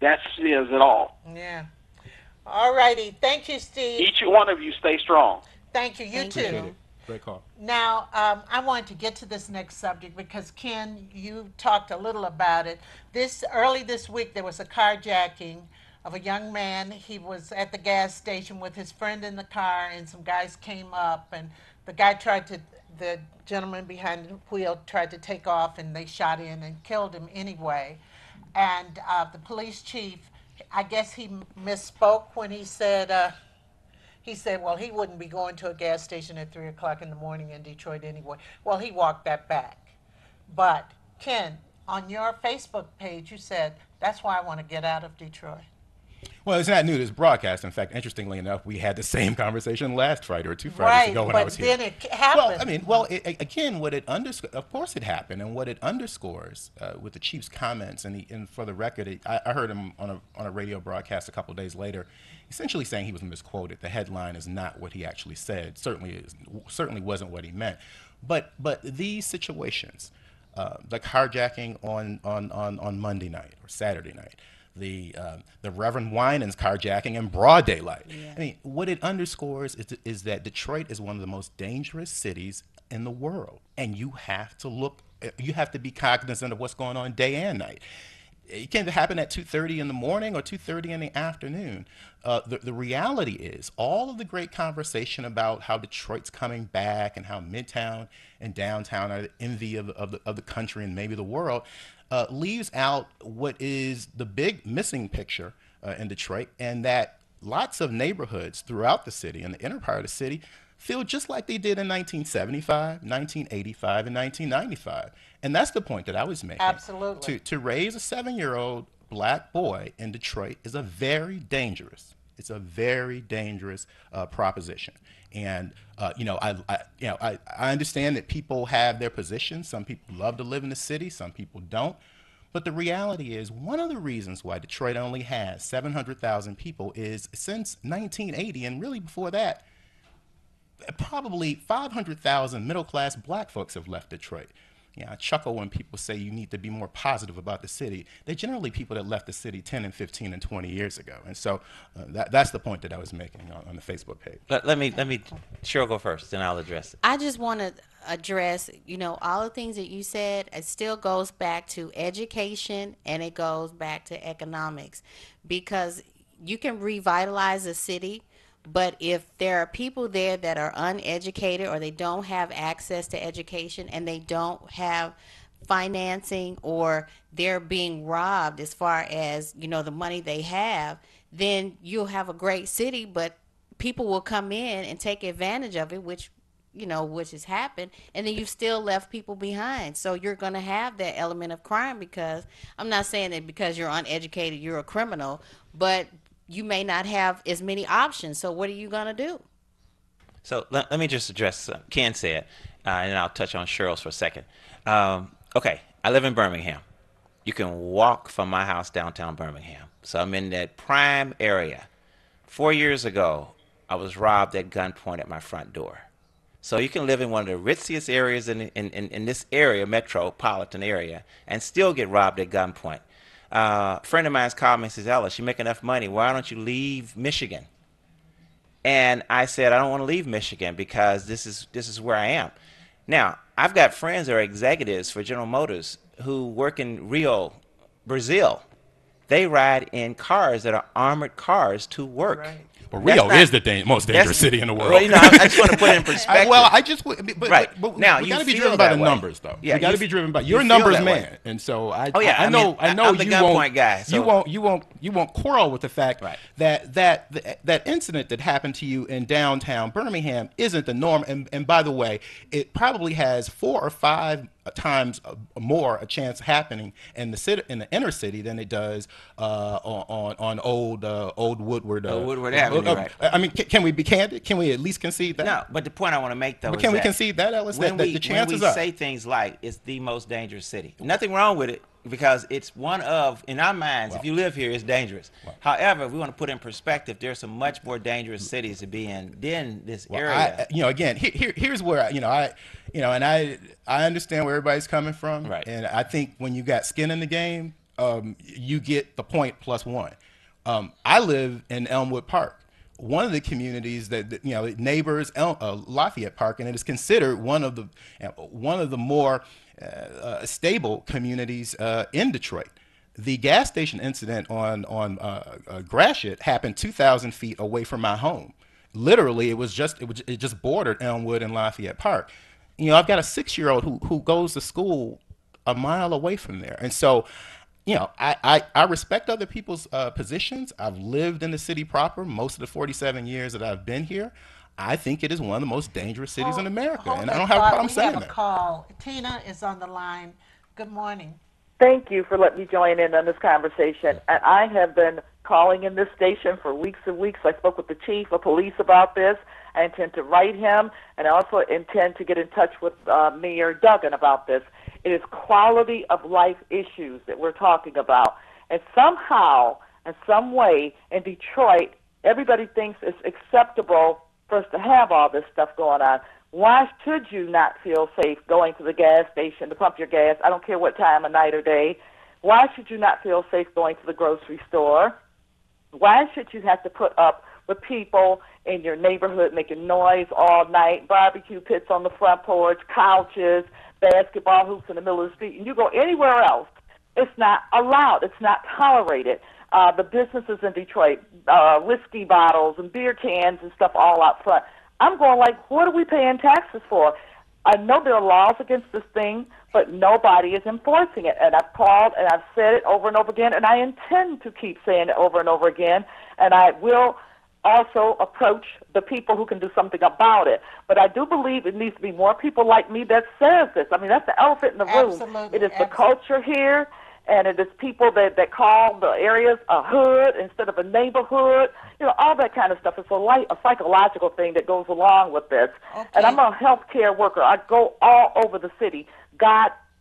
Speaker 5: that says it all.
Speaker 1: Yeah. All righty. Thank you, Steve.
Speaker 5: Each one of you stay strong.
Speaker 1: Thank you. You
Speaker 4: Thank
Speaker 1: too.
Speaker 4: you.
Speaker 2: Appreciate it. Great call.
Speaker 1: Now, I wanted to get to this next subject because Ken, you talked a little about it. Early this week, there was a carjacking of a young man. He was at the gas station with his friend in the car, and some guys came up, and the gentleman behind the wheel tried to take off, and they shot in and killed him anyway. And the police chief, I guess he misspoke when he said, well, he wouldn't be going to a gas station at 3 o'clock in the morning in Detroit anyway. Well, he walked that back. But, Ken, on your Facebook page, you said, that's why I want to get out of Detroit.
Speaker 2: Well, it's not new to this broadcast. In fact, interestingly enough, we had the same conversation last Friday or 2 Fridays
Speaker 1: Right,
Speaker 2: ago when I
Speaker 1: but
Speaker 2: was here.
Speaker 1: then it happened.
Speaker 2: Again, what it underscores, of course it happened, and what it underscores with the chief's comments, and for the record, I heard him on a radio broadcast a couple of days later, essentially saying he was misquoted. The headline is not what he actually said. Certainly wasn't what he meant. But these situations, the carjacking on Monday night or Saturday night, the Reverend Winans carjacking in broad daylight.
Speaker 4: Yeah.
Speaker 2: I mean, what it underscores is that Detroit is one of the most dangerous cities in the world, and you have to be cognizant of what's going on day and night. It can happen at 2:30 in the morning or 2:30 in the afternoon. The reality is, all of the great conversation about how Detroit's coming back and how Midtown and downtown are the envy of the country and maybe the world, leaves out what is the big missing picture in Detroit, and that lots of neighborhoods throughout the city and the inner part of the city feel just like they did in 1975, 1985, and 1995. And that's the point that I was making.
Speaker 1: Absolutely.
Speaker 2: To raise a 7-year-old black boy in Detroit is a very dangerous. It's a very dangerous proposition. And I understand that people have their positions. Some people love to live in the city. Some people don't. But the reality is, one of the reasons why Detroit only has 700,000 people is since 1980, and really before that, probably 500,000 middle-class black folks have left Detroit. I chuckle when people say you need to be more positive about the city. They're generally people that left the city 10 and 15 and 20 years ago. And so that's the point that I was making on the Facebook page.
Speaker 3: Let me, Cheryl go first, then I'll address it.
Speaker 4: I just want to address, all the things that you said. It still goes back to education, and it goes back to economics, because you can revitalize a city, but if there are people there that are uneducated, or they don't have access to education, and they don't have financing, or they're being robbed as far as, the money they have, then you'll have a great city, but people will come in and take advantage of it, which has happened, and then you still left people behind. So you're going to have that element of crime, because I'm not saying that because you're uneducated, you're a criminal, but you may not have as many options. So what are you going to do?
Speaker 3: So let me just address Ken said, and I'll touch on Cheryl's for a second. Okay, I live in Birmingham. You can walk from my house downtown Birmingham. So I'm in that prime area. 4 years ago, I was robbed at gunpoint at my front door. So you can live in one of the ritziest areas in this area, metropolitan area, and still get robbed at gunpoint. A friend of mine's called me and says, Ellis, you make enough money. Why don't you leave Michigan? And I said, I don't want to leave Michigan because this is where I am. Now, I've got friends that are executives for General Motors who work in Rio, Brazil. They ride in cars that are armored cars to work.
Speaker 1: Right.
Speaker 2: Well, Rio is the most dangerous city in the world.
Speaker 3: Well, I just want to put it in perspective.
Speaker 2: But
Speaker 3: Now,
Speaker 2: we
Speaker 3: you
Speaker 2: got to be
Speaker 3: feel
Speaker 2: driven by
Speaker 3: that
Speaker 2: the
Speaker 3: way.
Speaker 2: numbers, though.
Speaker 3: Yeah,
Speaker 2: you got to be driven by. You're a
Speaker 3: feel
Speaker 2: numbers
Speaker 3: that way.
Speaker 2: man, and so I
Speaker 3: I'm
Speaker 2: know
Speaker 3: the
Speaker 2: you
Speaker 3: gunpoint
Speaker 2: won't,
Speaker 3: guy, so-
Speaker 2: you won't quarrel with the fact that incident that happened to you in downtown Birmingham isn't the norm. And by the way, it probably has 4 or 5 times more a chance happening in the inner city than it does on old Woodward.
Speaker 3: Woodward Avenue, right.
Speaker 2: I mean, can we be candid? Can we at least concede that?
Speaker 3: No, but the point I want to make, though,
Speaker 2: But
Speaker 3: is
Speaker 2: can we
Speaker 3: that
Speaker 2: concede that, Ellis?
Speaker 3: when
Speaker 2: That
Speaker 3: we,
Speaker 2: the chances
Speaker 3: when we
Speaker 2: are.
Speaker 3: say things like it's the most dangerous city, nothing wrong with it, because it's one of, in our minds, if you live here, it's dangerous. However, if we want to put in perspective, there's some much more dangerous cities to be in than this area.
Speaker 2: Again, here's where I understand where everybody's coming from,
Speaker 3: Right.
Speaker 2: And I think when you got skin in the game, you get the point plus one. I live in Elmwood Park, one of the communities that neighbors Lafayette Park, and it is considered one of the more stable communities in Detroit. The gas station incident on Gratiot happened 2,000 feet away from my home. Literally, it just bordered Elmwood and Lafayette Park. I've got a 6-year-old who goes to school a mile away from there, and so. I respect other people's positions. I've lived in the city proper most of the 47 years that I've been here. I think it is one of the most dangerous cities in America,
Speaker 1: Hold
Speaker 2: and I
Speaker 1: that
Speaker 2: don't have a
Speaker 1: thought.
Speaker 2: problem
Speaker 1: We
Speaker 2: saying
Speaker 1: have a
Speaker 2: that.
Speaker 1: call. Tina is on the line. Good morning.
Speaker 6: Thank you for letting me join in on this conversation. And I have been calling in this station for weeks and weeks. I spoke with the chief of police about this. I intend to write him, and I also intend to get in touch with Mayor Duggan about this. It is quality of life issues that we're talking about. And somehow, in some way, in Detroit, everybody thinks it's acceptable for us to have all this stuff going on. Why should you not feel safe going to the gas station to pump your gas? I don't care what time of night or day. Why should you not feel safe going to the grocery store? Why should you have to put up with people in your neighborhood making noise all night, barbecue pits on the front porch, couches, basketball hoops in the middle of the street, and you go anywhere else, it's not allowed. It's not tolerated. The businesses in Detroit, whiskey bottles and beer cans and stuff all out front. I'm going like, what are we paying taxes for? I know there are laws against this thing, but nobody is enforcing it. And I've called and I've said it over and over again, and I intend to keep saying it over and over again. And I will also approach the people who can do something about it. But I do believe it needs to be more people like me that says this. I mean, that's the elephant in the room.
Speaker 1: Absolutely,
Speaker 6: It is the culture here, and it is people that call the areas a hood instead of a neighborhood. You know, all that kind of stuff. It's a psychological thing that goes along with this.
Speaker 1: Okay.
Speaker 6: And I'm a healthcare worker. I go all over the city.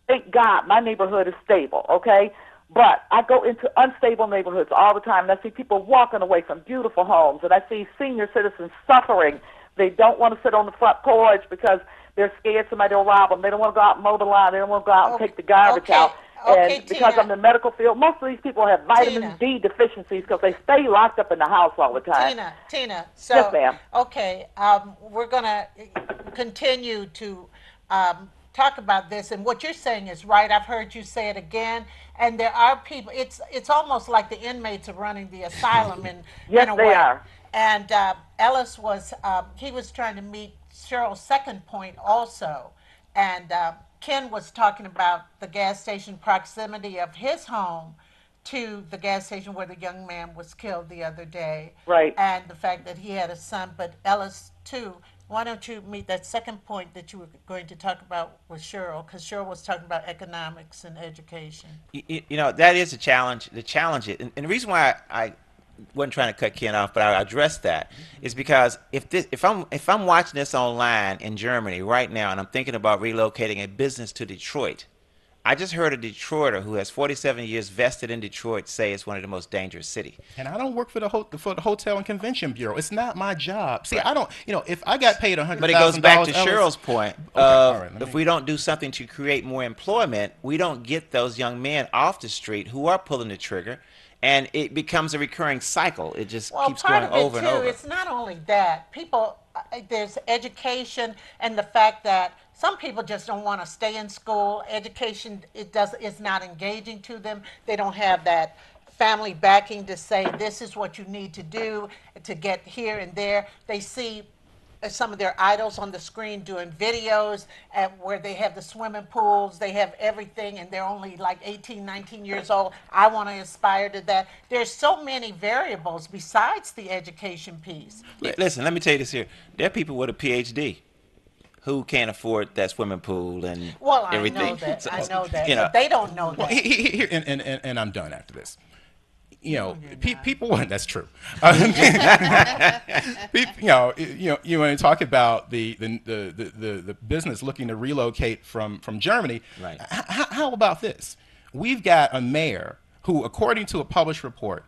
Speaker 6: Thank God, my neighborhood is stable, okay? But I go into unstable neighborhoods all the time, and I see people walking away from beautiful homes, and I see senior citizens suffering. They don't want to sit on the front porch because they're scared somebody will rob them. They don't want to go out and mow the lawn. They don't want to go out and take the garbage out. And because
Speaker 1: Tina,
Speaker 6: I'm in the medical field, most of these people have vitamin
Speaker 1: Tina.
Speaker 6: D deficiencies because they stay locked up in the house all the time.
Speaker 1: Tina, so,
Speaker 6: Yes, ma'am.
Speaker 1: okay, we're going to continue to talk about this, and what you're saying is right. I've heard you say it again, and there are people, it's almost like the inmates are running the asylum in
Speaker 6: Yes,
Speaker 1: a
Speaker 6: they
Speaker 1: way.
Speaker 6: are.
Speaker 1: And Ellis was, he was trying to meet Cheryl's second point also, and Ken was talking about the gas station proximity of his home to the gas station where the young man was killed the other day.
Speaker 6: Right.
Speaker 1: And the fact that he had a son, but Ellis too. Why don't you meet that second point that you were going to talk about with Cheryl? Because Cheryl was talking about economics and education.
Speaker 3: You know, that is a challenge. The challenge, and the reason why I wasn't trying to cut Ken off, but I addressed that, is because if I'm watching this online in Germany right now, and I'm thinking about relocating a business to Detroit, I just heard a Detroiter who has 47 years vested in Detroit say it's one of the most dangerous cities.
Speaker 2: And I don't work for the Hotel and Convention Bureau. It's not my job. See, I don't. You know, if I got paid $100,000,
Speaker 3: But it goes back to Cheryl's point of
Speaker 2: all right,
Speaker 3: if we don't do something to create more employment, we don't get those young men off the street who are pulling the trigger, and it becomes a recurring cycle. It just keeps going over and over.
Speaker 1: It's not only that. People, there's education and the fact that some people just don't want to stay in school. Education, it's not engaging to them. They don't have that family backing to say this is what you need to do to get here and there. They see some of their idols on the screen doing videos where they have the swimming pools, they have everything, and they're only like 18, 19 years old. I want to aspire to that. There's so many variables besides the education piece.
Speaker 3: Listen, let me tell you this here. There are people with a PhD who can't afford that swimming pool and
Speaker 1: Well,
Speaker 3: everything.
Speaker 1: I know that.
Speaker 3: So,
Speaker 1: I know that.
Speaker 3: you know,
Speaker 1: But they don't know
Speaker 2: Well,
Speaker 1: that.
Speaker 2: here, and I'm done after this. You know, people. That's true. You want to talk about the business looking to relocate from Germany.
Speaker 3: Right.
Speaker 2: How about this? We've got a mayor who, according to a published report,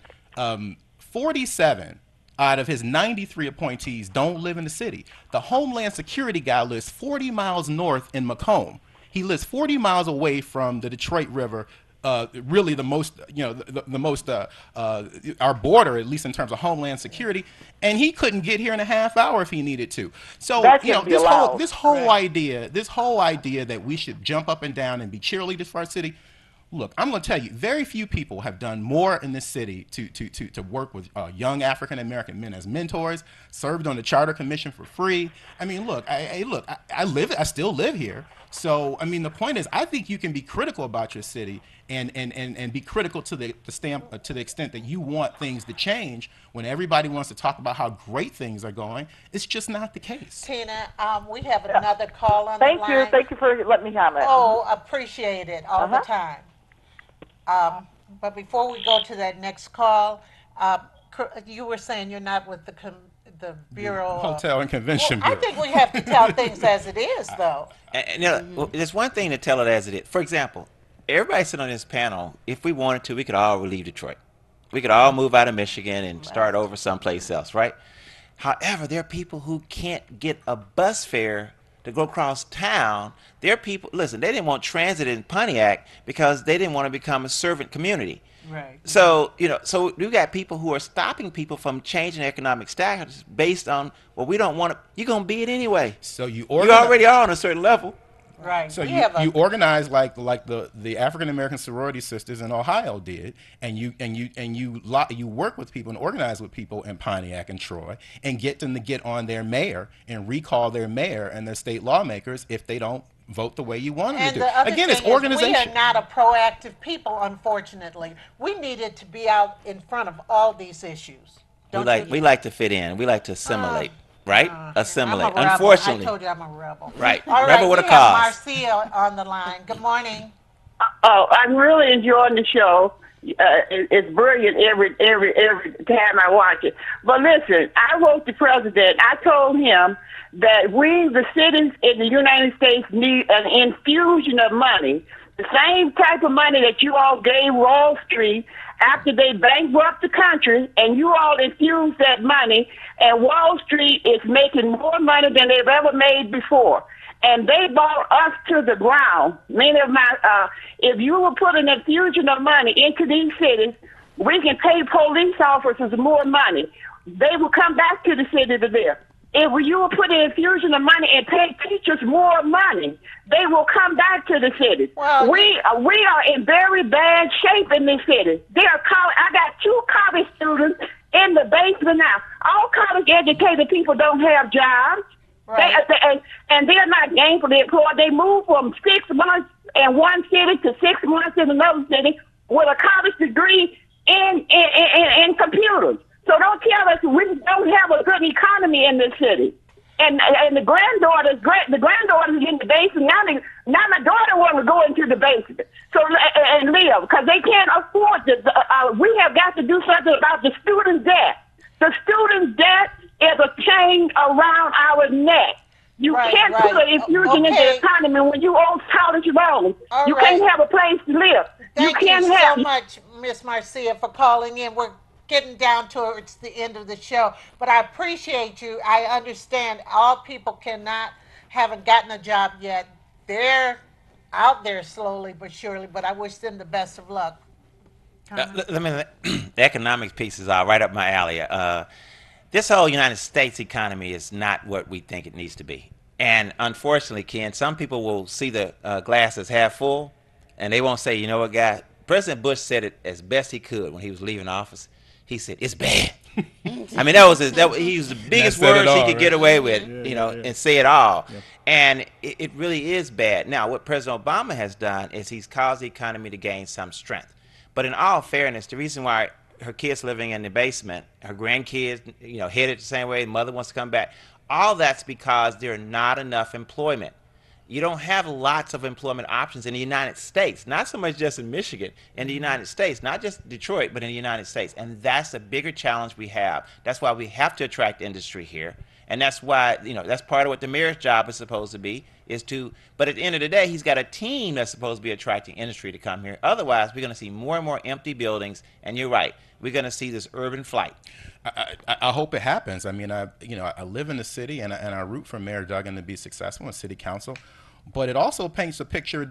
Speaker 2: 47 out of his 93 appointees don't live in the city. The Homeland Security guy lives 40 miles north in Macomb. He lives 40 miles away from the Detroit River. Really the most, the most, our border, at least in terms of Homeland Security, and he couldn't get here in a half hour if he needed to. So,
Speaker 6: That shouldn't be
Speaker 2: this
Speaker 6: allowed.
Speaker 2: whole idea that we should jump up and down and be cheerleaders for our city. Look, I'm going to tell you, very few people have done more in this city to work with young African American men as mentors. Served on the Charter Commission for free. I mean, look, I still live here. So, I mean, the point is, I think you can be critical about your city and be critical to the extent that you want things to change when everybody wants to talk about how great things are going. It's just not the case.
Speaker 1: Tina, we have another call on the line.
Speaker 6: Thank you. Thank you for letting me comment.
Speaker 1: Oh, appreciate it all the time. But before we go to that next call, you were saying you're not with the Bureau.
Speaker 2: Hotel and Convention
Speaker 1: I
Speaker 2: Bureau.
Speaker 1: think we have to tell things as it is, though.
Speaker 3: And, well, there's one thing to tell it as it is. For example, everybody sitting on this panel, if we wanted to, we could all leave Detroit. We could all move out of Michigan and start over someplace else, right? However, there are people who can't get a bus fare to go across town. Their people, listen, they didn't want transit in Pontiac because they didn't want to become a servant community.
Speaker 1: Right.
Speaker 3: So, so you got people who are stopping people from changing economic status based on, well, we don't want to, you're going to be it anyway.
Speaker 2: So you
Speaker 3: You already are on a certain level.
Speaker 1: Right.
Speaker 2: So
Speaker 1: We
Speaker 2: you,
Speaker 1: have a-
Speaker 2: you organize like the African American sorority sisters in Ohio did, and you work with people and organize with people in Pontiac and Troy, and get them to get on their mayor and recall their mayor and their state lawmakers if they don't vote the way you want them
Speaker 1: And
Speaker 2: to
Speaker 1: the
Speaker 2: do.
Speaker 1: other
Speaker 2: Again,
Speaker 1: thing
Speaker 2: it's organization.
Speaker 1: is we are not a proactive people, unfortunately. We needed to be out in front of all these issues.
Speaker 3: We like to fit in. We like to assimilate, right? Assimilate.
Speaker 1: I'm a rebel.
Speaker 3: Unfortunately.
Speaker 1: I told you I'm a rebel.
Speaker 3: Right.
Speaker 1: All
Speaker 3: Rebel
Speaker 1: right,
Speaker 3: with a
Speaker 1: we have
Speaker 3: cause.
Speaker 1: Marcia on the line. Good morning.
Speaker 7: Oh, I'm really enjoying the show. It's brilliant every time I watch it. But listen, I wrote the president. I told him that we, the citizens in the United States, need an infusion of money, the same type of money that you all gave Wall Street after they bankrupt the country, and you all infused that money, and Wall Street is making more money than they've ever made before. And they brought us to the ground. Many of my, if you will put an infusion of money into these cities, we can pay police officers more money. They will come back to the city to live. If you will put an infusion of money and pay teachers more money, they will come back to the city.
Speaker 1: Well,
Speaker 7: we are in very bad shape in this city. I got 2 college students in the basement now. All college educated people don't have jobs.
Speaker 1: Right.
Speaker 7: And they're not gainfully employed. They move from 6 months in one city to 6 months in another city with a college degree in computers. So don't tell us we don't have a good economy in this city. And the granddaughters in the basement. Now my daughter want to go into the basement and live because they can't afford this. We have got to do something about the student debt. The student debt is a chain around our neck. You can't put an infusion in the economy when you own college loans. You can't have a place to live.
Speaker 1: Thank you so much, Miss Marcia, for calling in. We're getting down towards the end of the show, but I appreciate you. I understand all people haven't gotten a job yet. They're out there slowly but surely, but I wish them the best of luck.
Speaker 3: The economics pieces are right up my alley. This whole United States economy is not what we think it needs to be. And unfortunately, Ken, some people will see the glass as half full, and they won't say, you know what, guy, President Bush said it as best he could when he was leaving office. He said, it's bad. I mean, he used the biggest words he could get away with, and say it all. Yeah. And it really is bad. Now, what President Obama has done is he's caused the economy to gain some strength. But in all fairness, the reason why her kids living in the basement, her grandkids, headed the same way, mother wants to come back, all that's because there are not enough employment. You don't have lots of employment options in the United States, not so much just in Michigan, in the United States, not just Detroit, but in the United States. And that's a bigger challenge we have. That's why we have to attract industry here. And that's why, that's part of what the mayor's job is supposed to be, but at the end of the day, he's got a team that's supposed to be attracting industry to come here. Otherwise, we're going to see more and more empty buildings. And you're right, we're going to see this urban flight.
Speaker 2: I hope it happens. I mean, I live in the city, and I root for Mayor Duggan to be successful in city council. But it also paints a picture.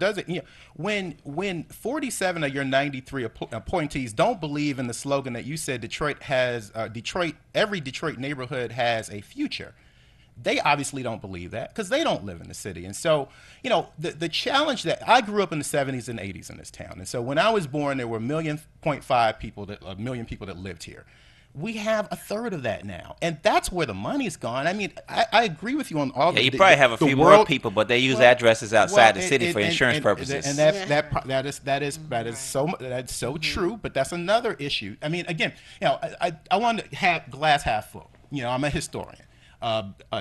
Speaker 2: When 47 of your 93 appointees don't believe in the slogan that you said every Detroit neighborhood has a future, they obviously don't believe that because they don't live in the city. And so, the challenge that I grew up in the 70s and 80s in this town. And so when I was born, there were 1.5 million people that lived here. We have a third of that now, and that's where the money's gone. I mean, I agree with you on all.
Speaker 3: You probably have a few more people, but they use addresses outside the city for insurance purposes.
Speaker 2: And that is so true. But that's another issue. I mean, again, I want to have glass half full. I'm a historian.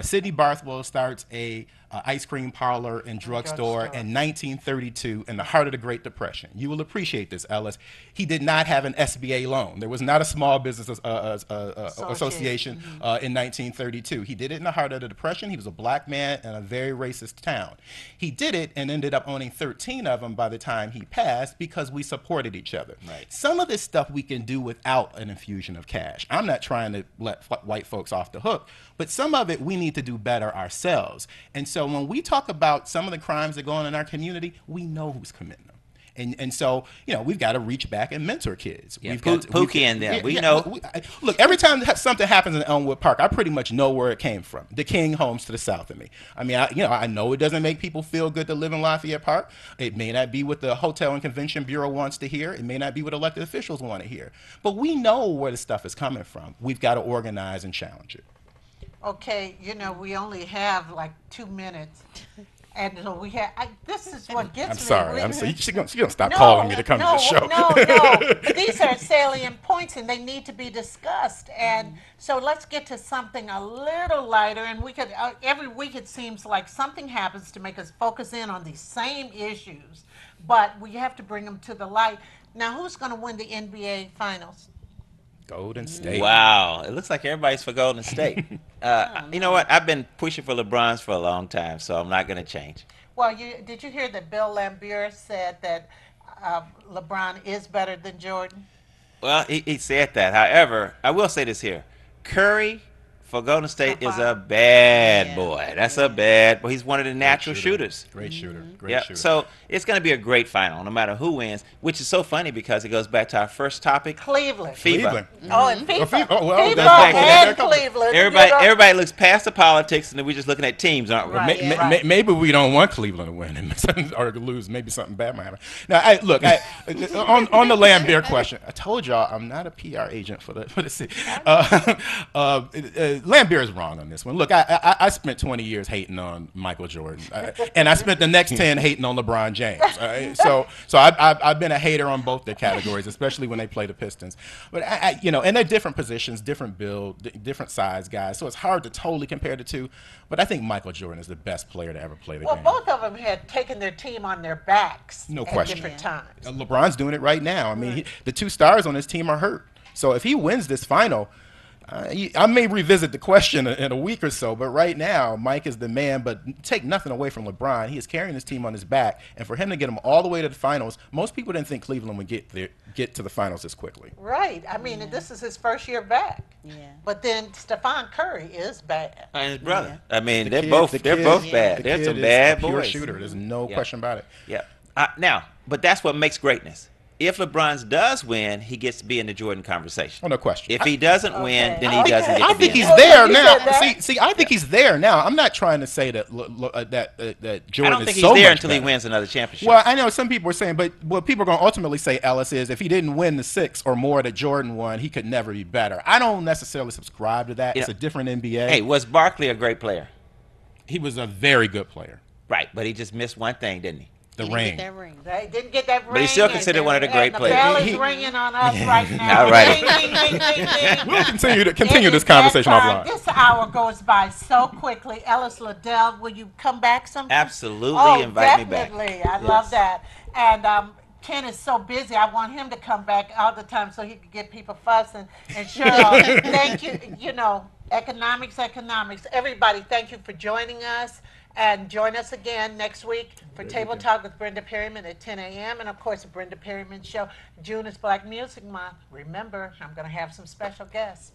Speaker 2: Sidney Barthwell starts a ice cream parlor and drugstore in 1932 in the heart of the Great Depression. You will appreciate this, Ellis. He did not have an SBA loan. There was not a small business association in 1932. He did it in the heart of the Depression. He was a black man in a very racist town. He did it and ended up owning 13 of them by the time he passed because we supported each other. Right. Some of this stuff we can do without an infusion of cash. I'm not trying to let white folks off the hook, but some of it we need to do better ourselves. And so so when we talk about some of the crimes that go on in our community, we know who's committing them. And so, we've got to reach back and mentor kids.
Speaker 3: Yeah,
Speaker 2: We've got
Speaker 3: Pookie and them. We know.
Speaker 2: Look, every time something happens in Elmwood Park, I pretty much know where it came from. The King homes to the south of me. I mean, I know it doesn't make people feel good to live in Lafayette Park. It may not be what the Hotel and Convention Bureau wants to hear. It may not be what elected officials want to hear. But we know where the stuff is coming from. We've got to organize and challenge it.
Speaker 1: Okay, we only have like 2 minutes. And so we have. This is what gets me.
Speaker 2: I'm sorry. She's gonna stop
Speaker 1: No,
Speaker 2: calling me to come to the show.
Speaker 1: No. These are salient points, and they need to be discussed. And so let's get to something a little lighter. And we could every week it seems like something happens to make us focus in on these same issues, but we have to bring them to the light. Now, who's going to win the NBA Finals?
Speaker 2: Golden State.
Speaker 3: Wow, it looks like everybody's for Golden State. You know what? I've been pushing for LeBron's for a long time, so I'm not going to change.
Speaker 1: Well, did you hear that Bill Laimbeer said that LeBron is better than Jordan?
Speaker 3: Well, he said that. However, I will say this here. Curry for Golden State is a bad boy. That's a bad boy. He's one of the natural shooters.
Speaker 2: Great shooter. Great
Speaker 3: Yeah,
Speaker 2: shooter.
Speaker 3: so it's going to be a great final, no matter who wins, which is so funny because it goes back to our first topic.
Speaker 1: Cleveland.
Speaker 3: FIBA.
Speaker 1: Oh, and FIFA.
Speaker 2: FIBA. Oh, well,
Speaker 1: FIBA
Speaker 2: that's back
Speaker 1: and
Speaker 2: to that.
Speaker 1: Cleveland.
Speaker 3: Everybody looks past the politics, and then we're just looking at teams, aren't we?
Speaker 1: Right.
Speaker 2: Maybe we don't want Cleveland to win or to lose. Maybe something bad might happen. Now, on the Laimbeer question, I told y'all I'm not a PR agent for the city. Laimbeer is wrong on this one. Look, I spent 20 years hating on Michael Jordan, and I spent the next 10 hating on LeBron James. So I've been a hater on both their categories, especially when they play the Pistons. But and they're different positions, different build, different size guys. So it's hard to totally compare the two. But I think Michael Jordan is the best player to ever play the game.
Speaker 1: Well, both of them had taken their team on their backs
Speaker 2: No
Speaker 1: at
Speaker 2: question.
Speaker 1: different times.
Speaker 2: LeBron's doing it right now. I mean, the two stars on his team are hurt. So if he wins this final, I may revisit the question in a week or so, but right now, Mike is the man. But take nothing away from LeBron. He is carrying his team on his back. And for him to get them all the way to the finals, most people didn't think Cleveland would get to the finals this quickly.
Speaker 1: Right. I mean, this is his first year back.
Speaker 4: Yeah.
Speaker 1: But then Stephon Curry is bad.
Speaker 3: And his brother. I mean,
Speaker 2: The
Speaker 3: they're
Speaker 2: kid-
Speaker 3: both
Speaker 2: the
Speaker 3: they're
Speaker 2: kid-
Speaker 3: both
Speaker 2: the
Speaker 3: bad. They're
Speaker 2: kid
Speaker 3: some
Speaker 2: is
Speaker 3: bad
Speaker 2: a pure
Speaker 3: boys.
Speaker 2: shooter. There's no
Speaker 3: Yeah.
Speaker 2: question about it.
Speaker 3: Yeah. Now, but that's what makes greatness. If LeBron does win, he gets to be in the Jordan conversation.
Speaker 2: Oh, no question.
Speaker 3: If he doesn't win, then he
Speaker 1: Okay.
Speaker 3: doesn't get
Speaker 2: I
Speaker 3: to be
Speaker 2: think
Speaker 3: in
Speaker 2: he's
Speaker 3: it.
Speaker 2: there
Speaker 1: You
Speaker 2: now.
Speaker 1: said that.
Speaker 2: See, I think he's there now. I'm not trying to say that that
Speaker 3: I
Speaker 2: Jordan
Speaker 3: don't think
Speaker 2: is
Speaker 3: he's
Speaker 2: so
Speaker 3: there
Speaker 2: much
Speaker 3: until he
Speaker 2: better.
Speaker 3: wins another championship.
Speaker 2: Well, I know some people are saying, but what people are going to ultimately say, Ellis, is if he didn't win the 6 or more that Jordan won, he could never be better. I don't necessarily subscribe to that.
Speaker 3: Yeah.
Speaker 2: It's a different NBA.
Speaker 3: Hey, was Barkley a great player?
Speaker 2: He was a very good player.
Speaker 3: Right, but he just missed one thing, didn't he?
Speaker 2: The
Speaker 4: Didn't
Speaker 2: ring.
Speaker 4: get that ring.
Speaker 1: They didn't get that ring.
Speaker 3: But he's still considered one of the great
Speaker 1: and
Speaker 3: players.
Speaker 1: The bell is
Speaker 2: He-
Speaker 1: ringing on us right now.
Speaker 3: All right.
Speaker 1: Ding, ding, ding, ding, ding.
Speaker 2: We'll continue
Speaker 1: It
Speaker 2: this
Speaker 1: is
Speaker 2: conversation
Speaker 1: that time.
Speaker 2: offline.
Speaker 1: This hour goes by so quickly. Ellis Liddell, will you come back sometime?
Speaker 3: Absolutely, invite me back.
Speaker 1: Definitely. I love that. And Ken is so busy. I want him to come back all the time so he can get people fussing. And Cheryl, thank you. Economics. Everybody, thank you for joining us. And join us again next week for Table Talk with Brenda Perryman at 10 a.m. And, of course, the Brenda Perryman Show. June is Black Music Month. Remember, I'm going to have some special guests.